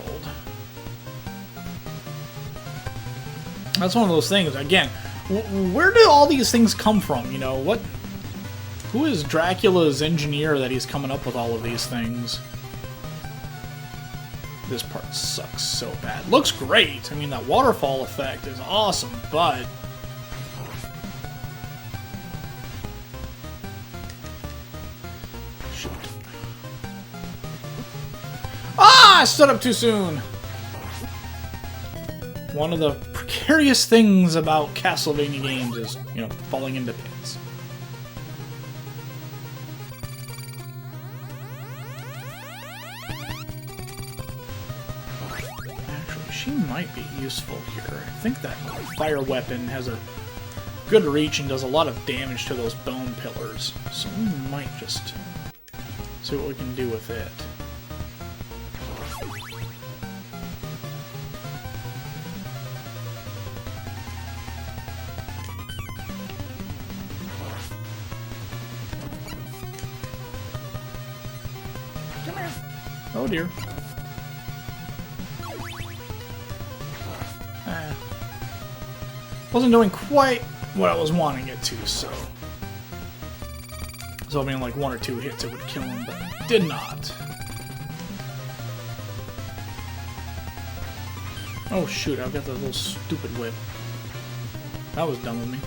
That's one of those things, again, where do all these things come from, you know? Who is Dracula's engineer that he's coming up with all of these things? This part sucks so bad. Looks great, I mean, that waterfall effect is awesome, but... Shoot. Ah! I stood up too soon! One of the precarious things about Castlevania games is, you know, falling into pits. Actually, she might be useful here. I think that fire weapon has a good reach and does a lot of damage to those bone pillars. So we might just see what we can do with it. Oh dear. Wasn't doing quite what I was wanting it to, so... I was hoping like 1 or 2 hits it would kill him, but it did not. Oh shoot, I've got that little stupid whip. That was dumb of me.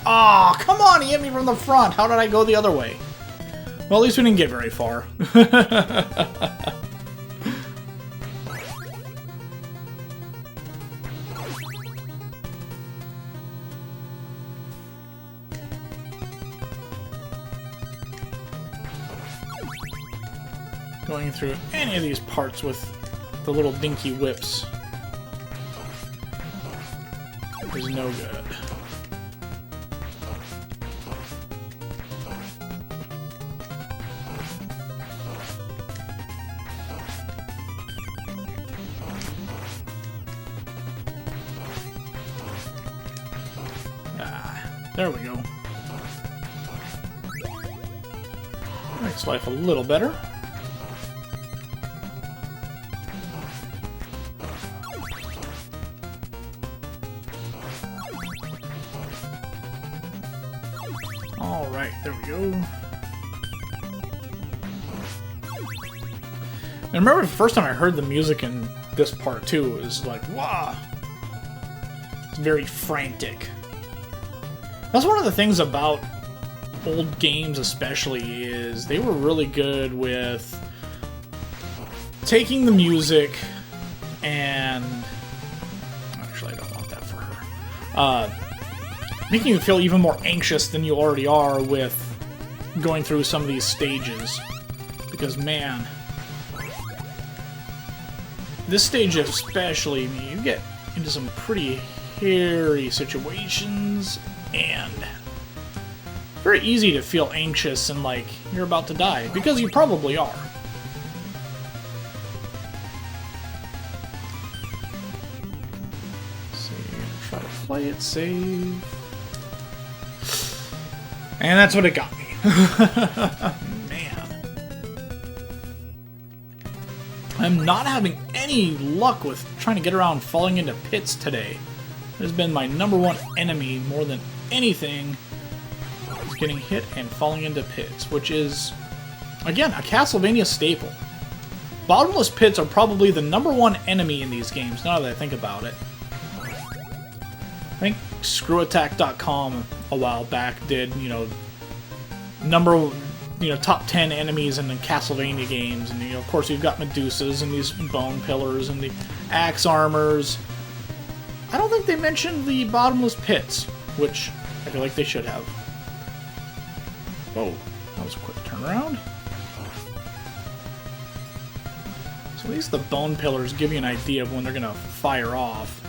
Aw, come on, he hit me from the front. How did I go the other way? Well, at least we didn't get very far. Going through any of these parts with the little dinky whips is no good. There we go. Makes life a little better. Alright, there we go. And I remember the first time I heard the music in this part too, it was like, wow! It's very frantic. That's one of the things about old games especially, is they were really good with taking the music and... Actually, I don't want that for her. Making you feel even more anxious than you already are with going through some of these stages. Because, man... This stage especially, I mean, you get into some pretty hairy situations, and very easy to feel anxious and like you're about to die, because you probably are. Save, try to play it safe. And that's what it got me. Man. I'm not having any luck with trying to get around falling into pits today. It has been my #1 enemy more than anything. Is getting hit and falling into pits, which is, again, a Castlevania staple. Bottomless pits are probably the #1 enemy in these games, now that I think about it. I think ScrewAttack.com a while back did, top 10 enemies in the Castlevania games, and of course you've got Medusas and these bone pillars and the axe armors. I don't think they mentioned the bottomless pits, which I feel like they should have. Whoa, that was a quick turnaround. So at least the bone pillars give you an idea of when they're gonna fire off.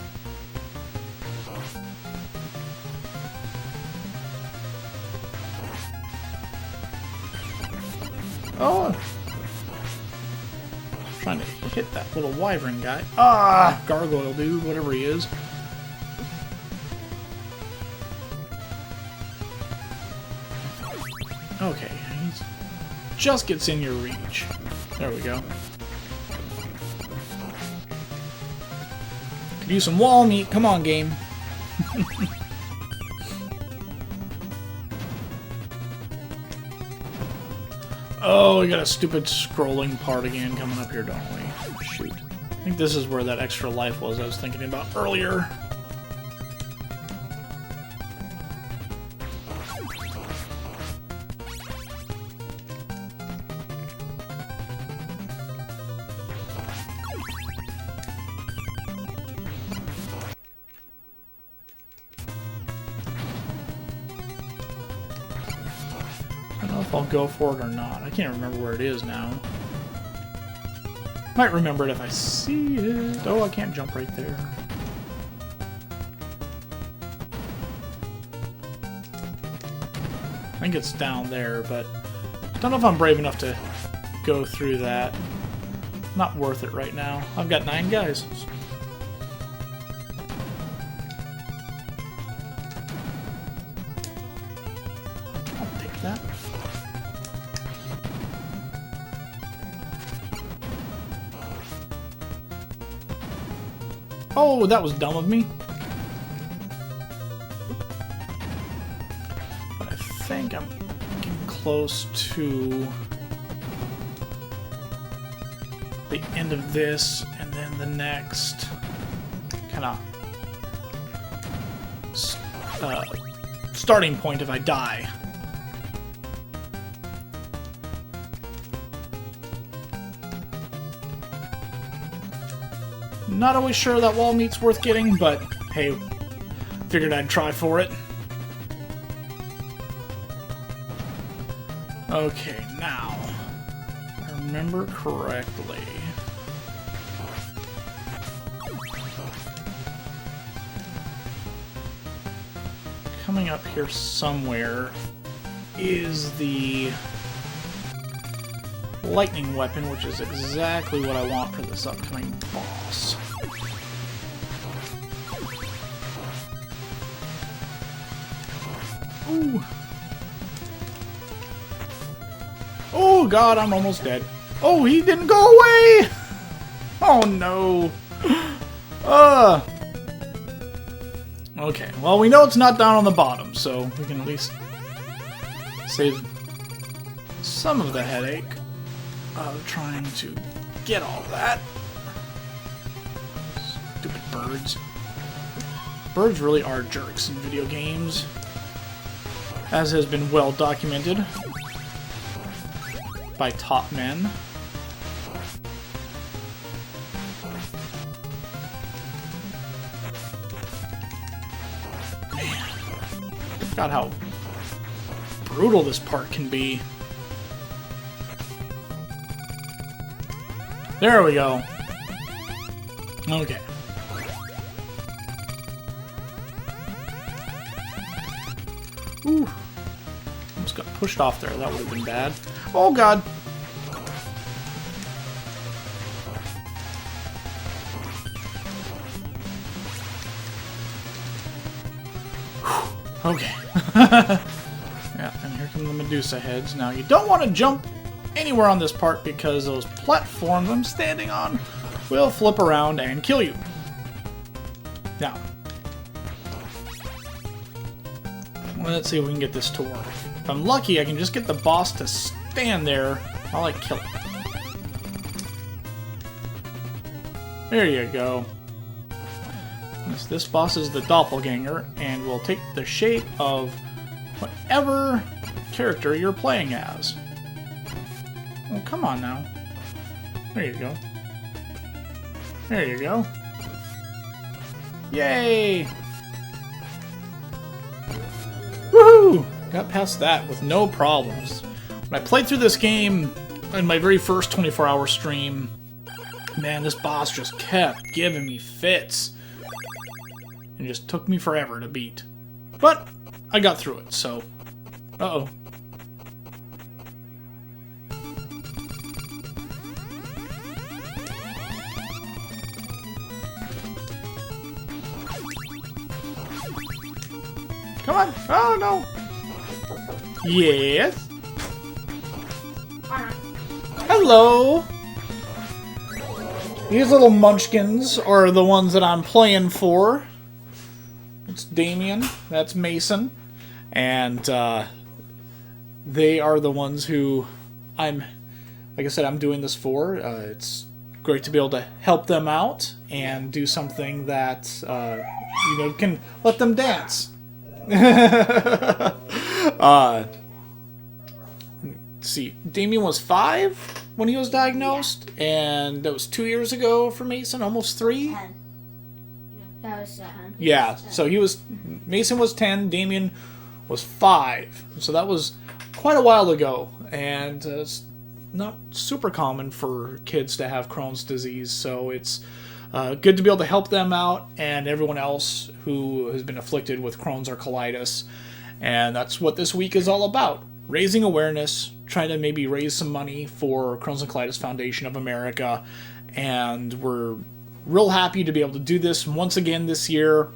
Oh! Trying to hit that little wyvern guy. Ah! Gargoyle dude, whatever he is. Okay, he just gets in your reach. There we go. Could use some wall meat. Come on, game. Oh, we got a stupid scrolling part again coming up here, don't we? Shoot. I think this is where that extra life was I was thinking about earlier. I don't know if I'll go for it or not. I can't remember where it is now. Might remember it if I see it. Oh, I can't jump right there. I think it's down there, but I don't know if I'm brave enough to go through that. Not worth it right now. I've got 9 guys. I'll take that. Oh, that was dumb of me. But I think I'm getting close to the end of this, and then the next kind of starting point if I die. Not always sure that wall meat's worth getting, but hey, figured I'd try for it. Okay, now, if I remember correctly, coming up here somewhere is the lightning weapon, which is exactly what I want for this upcoming boss. Ooh. Oh god, I'm almost dead. Oh, he didn't go away! Oh no. Okay, well we know it's not down on the bottom, so we can at least save some of the headache of trying to get all that. Stupid birds. Birds really are jerks in video games, as has been well documented by top men. Man, I forgot how brutal this part can be. There we go. Okay. Ooh. Almost got pushed off there. That would have been bad. Oh god. Whew. Okay. Yeah, and here come the Medusa heads. Now, you don't want to jump anywhere on this part because those platforms I'm standing on will flip around and kill you. Now, let's see if we can get this to work. If I'm lucky, I can just get the boss to stand there while I kill him. There you go. This boss is the doppelganger and will take the shape of whatever character you're playing as. Well, come on now. There you go. There you go. Yay! Woohoo! Got past that with no problems. When I played through this game in my very first 24-hour stream, man, this boss just kept giving me fits. And just took me forever to beat. But I got through it, so... Uh-oh. Come on! Oh, no! Yes? Hello! These little munchkins are the ones that I'm playing for. It's Damien, that's Mason, and they are the ones who like I said, I'm doing this for. It's great to be able to help them out and do something that, can let them dance. Let's see, Damien was 5 when he was diagnosed, and that was 2 years ago for Mason, almost 3. 10. That was 10. Yeah, so Mason was 10, Damien was 5. So that was quite a while ago, and it's not super common for kids to have Crohn's disease, so it's good to be able to help them out and everyone else who has been afflicted with Crohn's or colitis. And that's what this week is all about. Raising awareness, trying to maybe raise some money for Crohn's and Colitis Foundation of America, and we're real happy to be able to do this once again this year.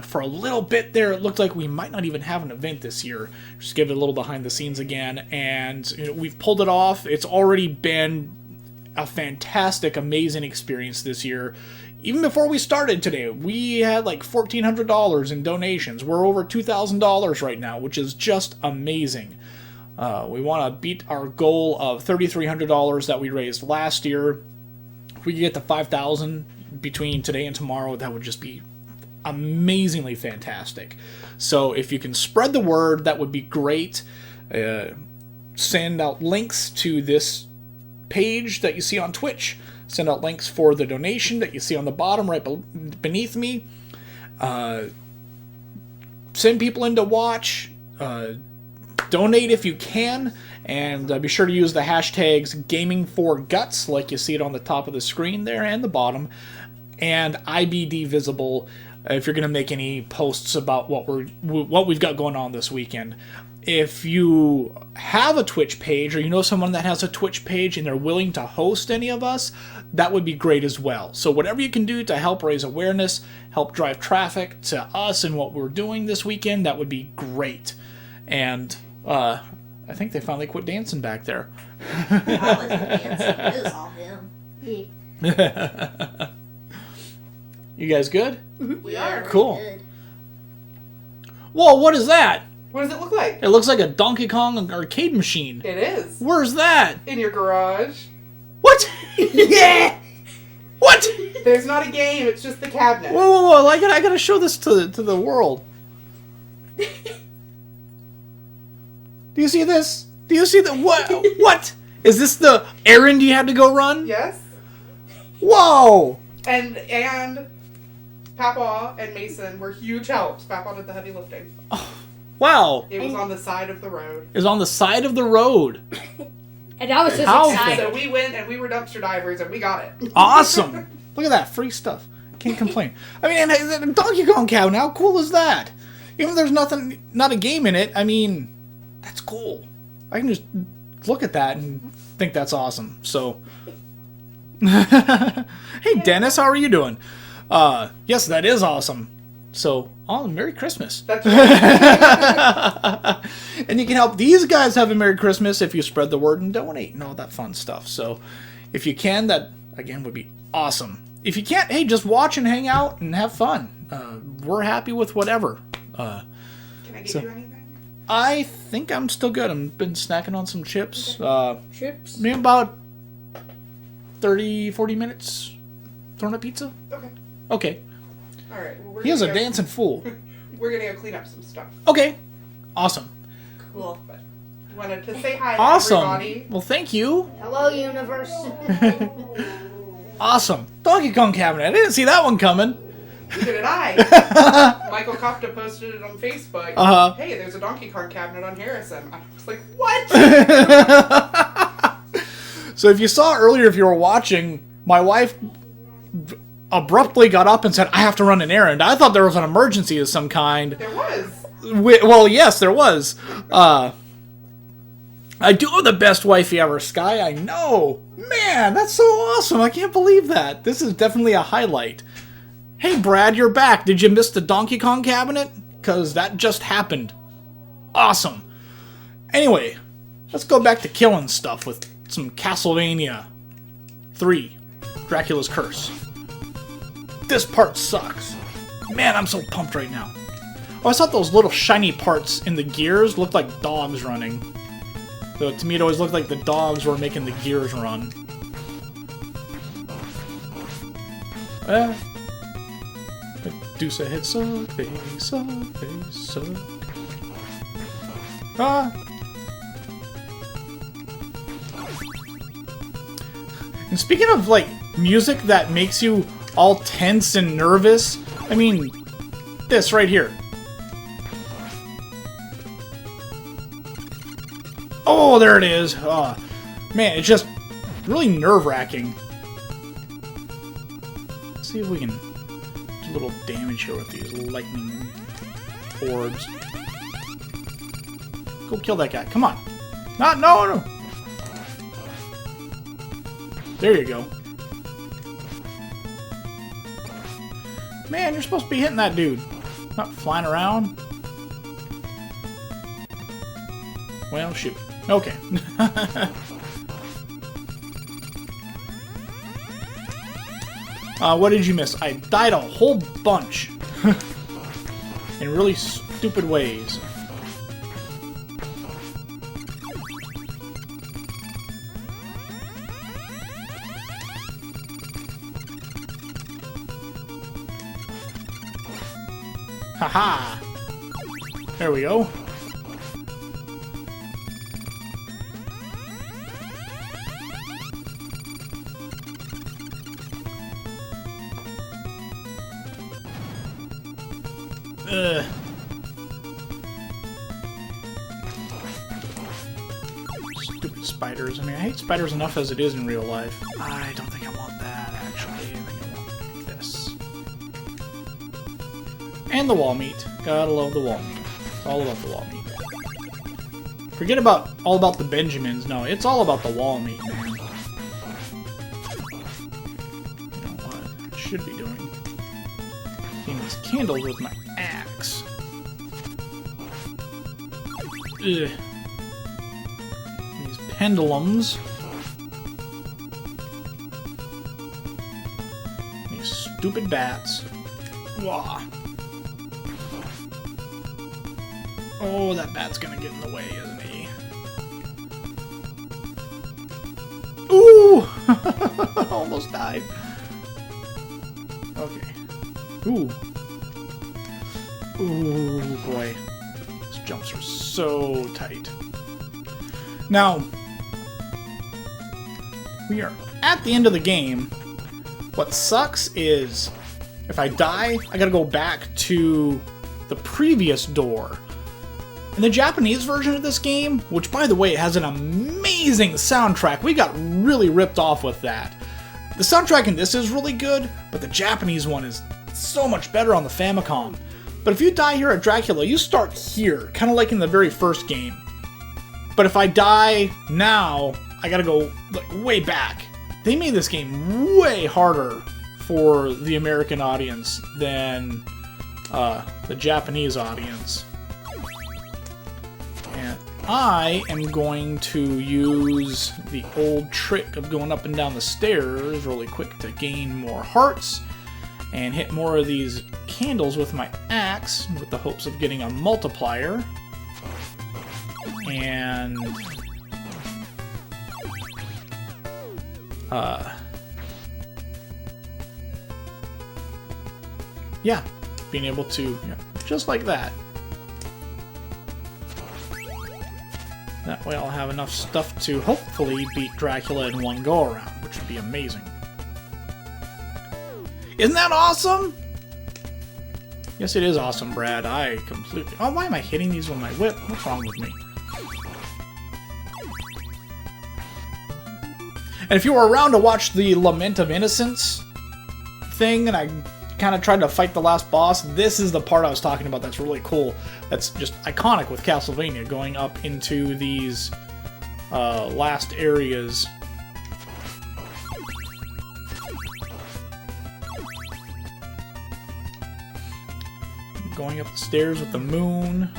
For a little bit there, it looked like we might not even have an event this year. Just give it a little behind the scenes again, and we've pulled it off. It's already been a fantastic, amazing experience this year. Even before we started today, we had like $1,400 in donations. We're over $2,000 right now, which is just amazing. We want to beat our goal of $3,300 that we raised last year. If we could get to $5,000 between today and tomorrow, that would just be amazingly fantastic. So if you can spread the word, that would be great. Send out links to this page that you see on Twitch. Send out links for the donation that you see on the bottom right beneath me. Send people in to watch. Donate if you can. And be sure to use the hashtags GamingForGuts, like you see it on the top of the screen there and the bottom, and IBDVisible if you're going to make any posts about what we've got going on this weekend. if you have a Twitch page or you know someone that has a Twitch page and they're willing to host any of us, that would be great as well. So whatever you can do to help raise awareness, help drive traffic to us and what we're doing this weekend, that would be great. And I think they finally quit dancing back there. I wasn't dancing. It was all him. Yeah. You guys good? We are. Cool. Good. Whoa, what is that? What does it look like? It looks like a Donkey Kong arcade machine. It is. Where's that? In your garage. What? Yeah. What? There's not a game, it's just the cabinet. Whoa! I gotta show this to the world. Do you see this? Do you see the what? What is this? The errand you had to go run? Yes. Whoa! And Papa and Mason were huge helps. Papa did the heavy lifting. Wow! It was on the side of the road. It's on the side of the road. And I was just How? excited. So we went and we were dumpster divers and we got it. Awesome! Look at that free stuff. Can't complain. I mean, and Donkey Kong cabinet. How cool is that? Even if there's not a game in it. I mean, that's cool. I can just look at that and think that's awesome. So, hey Dennis, how are you doing? Yes, that is awesome. So, Merry Christmas. That's right. And you can help these guys have a Merry Christmas if you spread the word and donate and all that fun stuff. So, if you can, that, again, would be awesome. If you can't, hey, just watch and hang out and have fun. We're happy with whatever. Can I get you anything? I think I'm still good. I've been snacking on some chips. Chips. Maybe about 30, 40 minutes. Throwing a pizza? Okay. Okay. All right. Well, He is a dancing fool. We're going to go clean up some stuff. Okay. Awesome. Cool. But wanted to say hi Awesome. to everybody. Well, thank you. Hello, universe. Awesome. Donkey Kong cabinet. I didn't see that one coming. Neither did I. Michael Kopta posted it on Facebook. Uh-huh. Hey, there's a Donkey Kong cabinet on Harrison. I was like, what? So if you saw earlier, if you were watching, my wife abruptly got up and said, I have to run an errand. I thought there was an emergency of some kind. There was. Well, yes, there was. I do have the best wifey ever, Sky. I know. Man, that's so awesome. I can't believe that. This is definitely a highlight. Hey, Brad, you're back. Did you miss the Donkey Kong cabinet? Because that just happened. Awesome. Anyway, let's go back to killing stuff with some Castlevania 3, Dracula's Curse. This part sucks. Man, I'm so pumped right now. Oh, I thought those little shiny parts in the gears looked like dogs running. So to me, it always looked like the dogs were making the gears run. Medusa hits a face, a face, a... Ah! And speaking of, like, music that makes you all tense and nervous, I mean, this right here. Oh, there it is. Oh, man, it's just really nerve-wracking. Let's see if we can do a little damage here with these lightning orbs. Go kill that guy. Come on. No. There you go. Man, you're supposed to be hitting that dude. Not flying around. Well, shoot. Okay. What did you miss? I died a whole bunch. In really stupid ways. Haha! There we go. Ugh. Stupid spiders. I mean, I hate spiders enough as it is in real life. I don't think I want that, actually. I think I want this. And the wall meat. Gotta love the wall meat. It's all about the wall meat. Forget about all about the Benjamins. No, it's all about the wall meat, man. You know what I should be doing? Getting these candles with my axe. Ugh. These pendulums. These stupid bats. Wah. Oh, that bat's gonna get in the way, isn't he? Ooh! Almost died. Okay. Ooh. Ooh, boy. These jumps are so tight. Now, we are at the end of the game. What sucks is, if I die, I gotta go back to the previous door. In the Japanese version of this game, which by the way has an amazing soundtrack, we got really ripped off with that. The soundtrack in this is really good, but the Japanese one is so much better on the Famicom. But if you die here at Dracula, you start here, kind of like in the very first game. But if I die now, I gotta go like way back. They made this game way harder for the American audience than the Japanese audience. And I am going to use the old trick of going up and down the stairs really quick to gain more hearts and hit more of these candles with my axe with the hopes of getting a multiplier. And yeah, being able to, just like that. That way I'll have enough stuff to hopefully beat Dracula in one go-around, which would be amazing. Isn't that awesome? Yes, it is awesome, Brad. I completely... Oh, why am I hitting these with my whip? What's wrong with me? And if you were around to watch the Lament of Innocence thing, and I kind of tried to fight the last boss, this is the part I was talking about that's really cool. That's just iconic with Castlevania, going up into these last areas. Going up the stairs with the moon.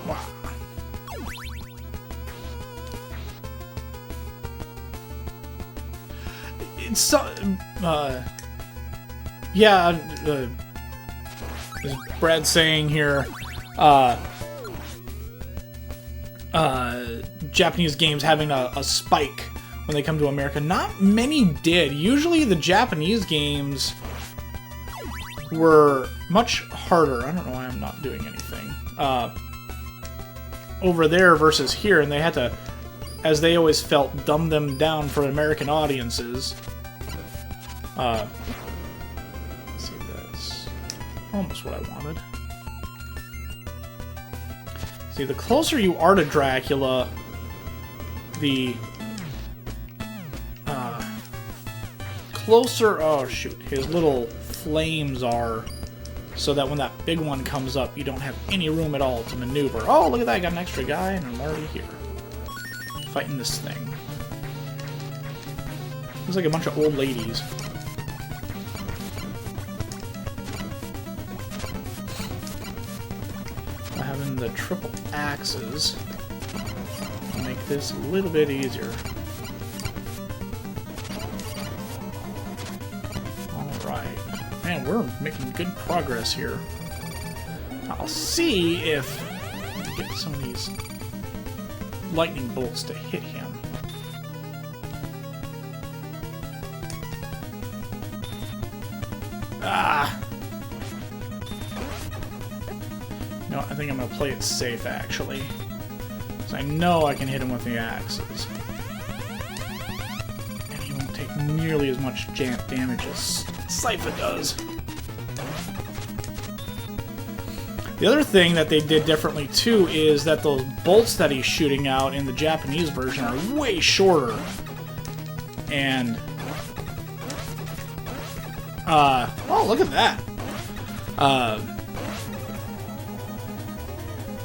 Wow. It's so, yeah, as Brad's saying here, Japanese games having a spike when they come to America. Not many did. Usually the Japanese games were much harder. I don't know why I'm not doing anything. Over there versus here, and they had to, as they always felt, dumb them down for American audiences. Let's see, that's almost what I wanted. See, the closer you are to Dracula, the closer, oh shoot, his little flames are, so that when that big one comes up, you don't have any room at all to maneuver. Oh, look at that, I got an extra guy, and I'm already here. Fighting this thing. Looks like a bunch of old ladies. Having the triple axes will make this a little bit easier. Alright. Man, we're making good progress here. I'll see if I can get some of these lightning bolts to hit him. Ah! You know, I think I'm going to play it safe, actually. Because I know I can hit him with the axes. And he won't take nearly as much damage as Sypha does. The other thing that they did differently, too, is that those bolts that he's shooting out in the Japanese version are way shorter. And, oh, look at that.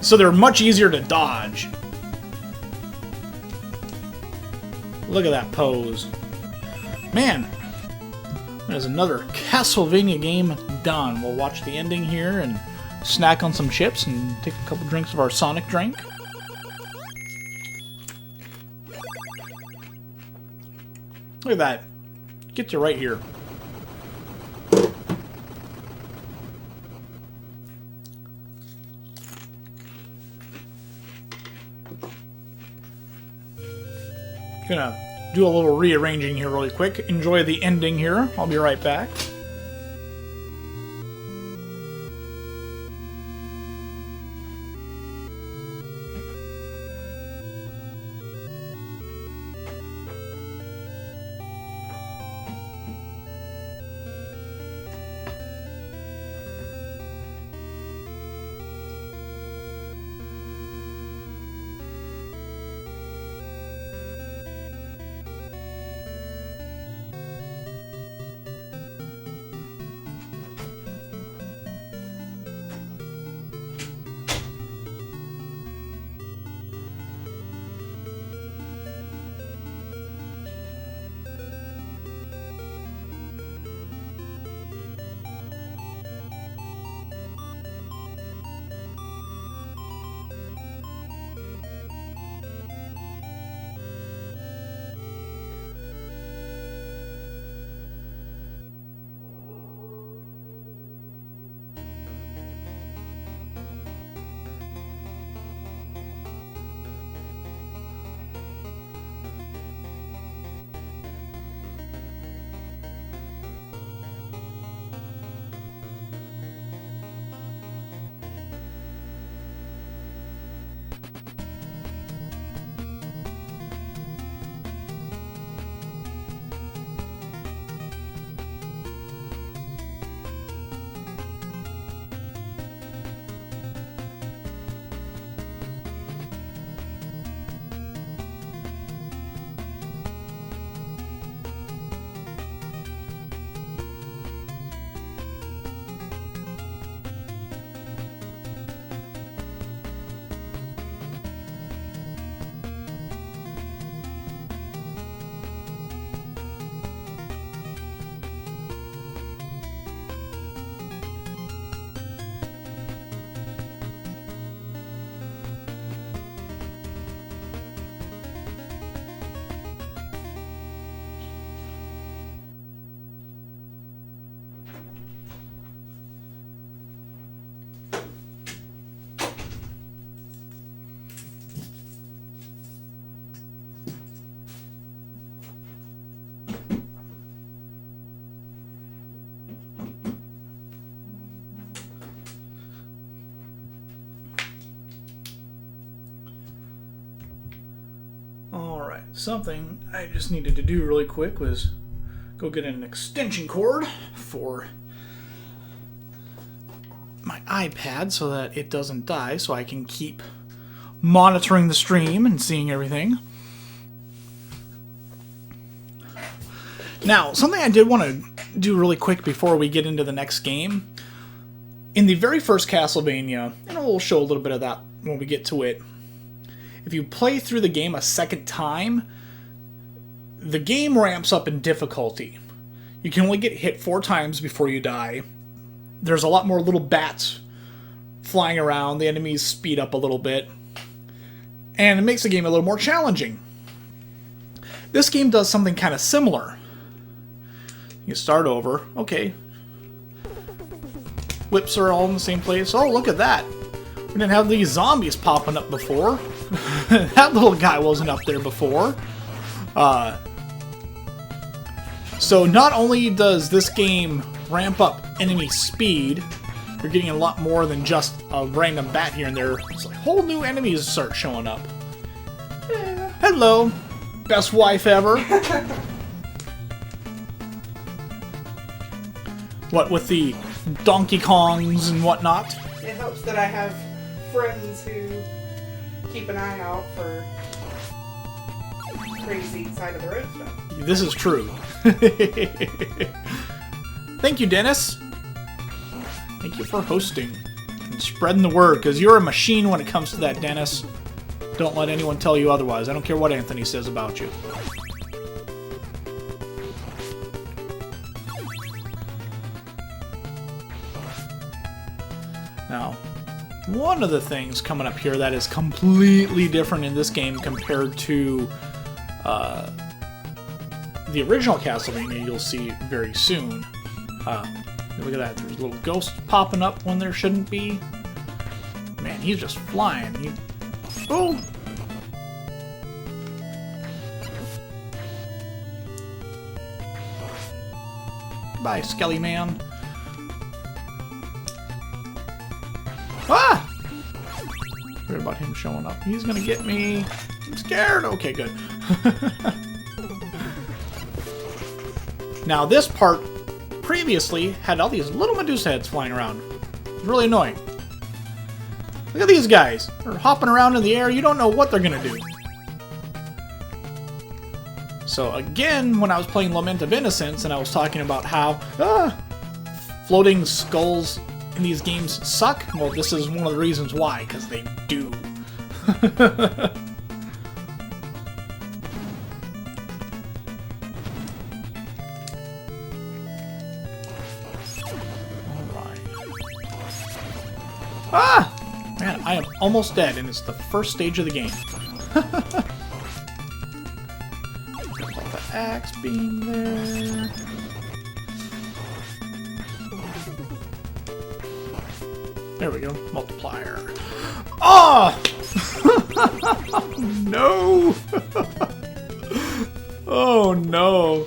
So they're much easier to dodge. Look at that pose. Man, there's another Castlevania game done. We'll watch the ending here and snack on some chips and take a couple drinks of our Sonic drink. Look at that. Get you right here. Gonna do a little rearranging here really quick. Enjoy the ending here. I'll be right back. Something I just needed to do really quick was go get an extension cord for my iPad so that it doesn't die, so I can keep monitoring the stream and seeing everything. Now, something I did want to do really quick before we get into the next game. In the very first Castlevania, and we'll show a little bit of that when we get to it, if you play through the game a second time, the game ramps up in difficulty. You can only get hit 4 times before you die. There's a lot more little bats flying around. The enemies speed up a little bit. And it makes the game a little more challenging. This game does something kind of similar. You start over. Okay. Whips are all in the same place. Oh, look at that. We didn't have these zombies popping up before. That little guy wasn't up there before. So not only does this game ramp up enemy speed, you're getting a lot more than just a random bat here and there. It's like whole new enemies start showing up. Hello, best wife ever. What with the Donkey Kongs and whatnot? It helps that I have friends who keep an eye out for crazy side of the road stuff. This is true. Thank you, Dennis. Thank you for hosting and spreading the word, because you're a machine when it comes to that, Dennis. Don't let anyone tell you otherwise. I don't care what Anthony says about you. Now, one of the things coming up here that is completely different in this game compared to the original Castlevania, you'll see very soon. Look at that, there's a little ghost popping up when there shouldn't be. Man, he's just flying. Oh! Bye, Skelly Man. Ah! Forgot about him showing up. He's gonna get me. I'm scared. Okay, good. Now, this part previously had all these little Medusa heads flying around. It's really annoying. Look at these guys. They're hopping around in the air. You don't know what they're gonna do. So again, when I was playing Lament of Innocence and I was talking about how floating skulls in these games suck, well, this is one of the reasons why, because they do. Alright. Ah! Man, I am almost dead, and it's the first stage of the game. The axe being there. There we go. Multiplier. Oh! No! Oh no.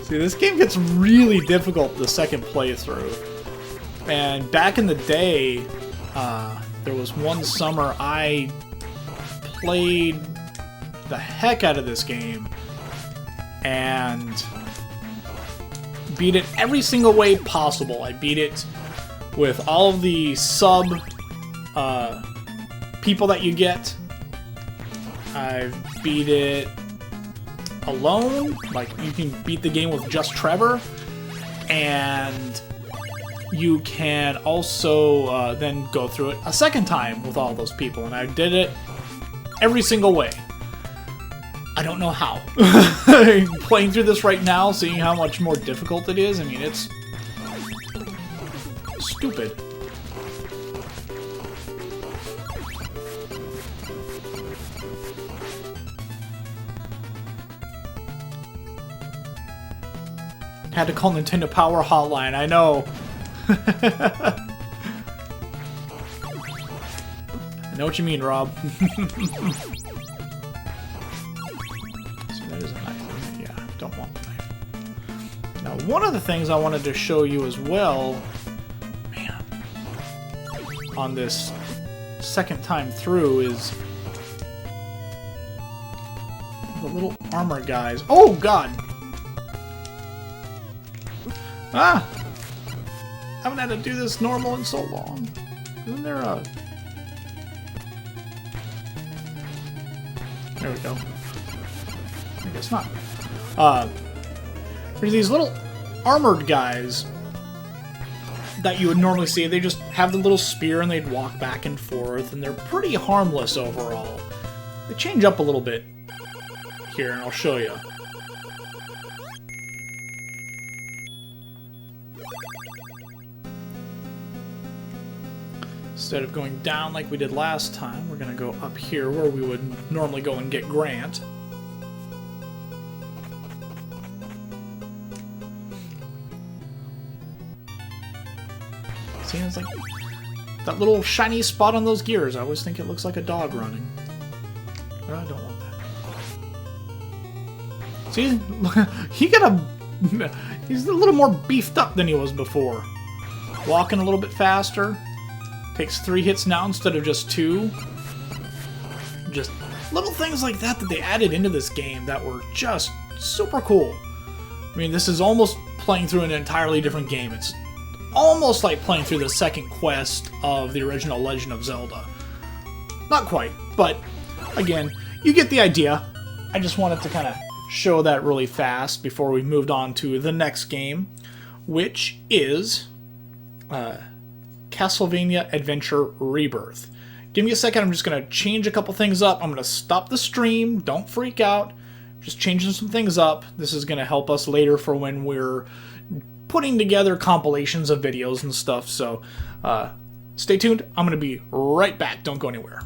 See, this game gets really difficult the second playthrough. And back in the day, there was one summer I played the heck out of this game and beat it every single way possible. I beat it with all of the sub people that you get. I've beat it alone, like you can beat the game with just Trevor, and you can also then go through it a second time with all those people, and I did it every single way. I don't know how. Playing through this right now, seeing how much more difficult it is, I mean, it's stupid. Had to call Nintendo Power Hotline, I know. I know what you mean, Rob. See, that is a knife, isn't it? Yeah, don't want the knife. Now, one of the things I wanted to show you as well, man, on this second time through is the little armor guys. Oh, God! Ah! I haven't had to do this normal in so long. Isn't there a... There we go. I guess not. There's these little armored guys that you would normally see. They just have the little spear and they'd walk back and forth, and they're pretty harmless overall. They change up a little bit here, and I'll show you. Instead of going down like we did last time, we're going to go up here where we would normally go and get Grant. See, it's like that little shiny spot on those gears. I always think it looks like a dog running. But I don't want that. See, he's a little more beefed up than he was before. Walking a little bit faster. Takes 3 hits now instead of just 2. Just little things like that that they added into this game that were just super cool. I mean, this is almost playing through an entirely different game. It's almost like playing through the second quest of the original Legend of Zelda. Not quite, but again, you get the idea. I just wanted to kind of show that really fast before we moved on to the next game, which is Castlevania Adventure Rebirth. Give me a second, I'm just going to change a couple things up. I'm going to stop the stream, don't freak out. Just changing some things up. This is going to help us later for when we're putting together compilations of videos and stuff. So stay tuned, I'm going to be right back, don't go anywhere.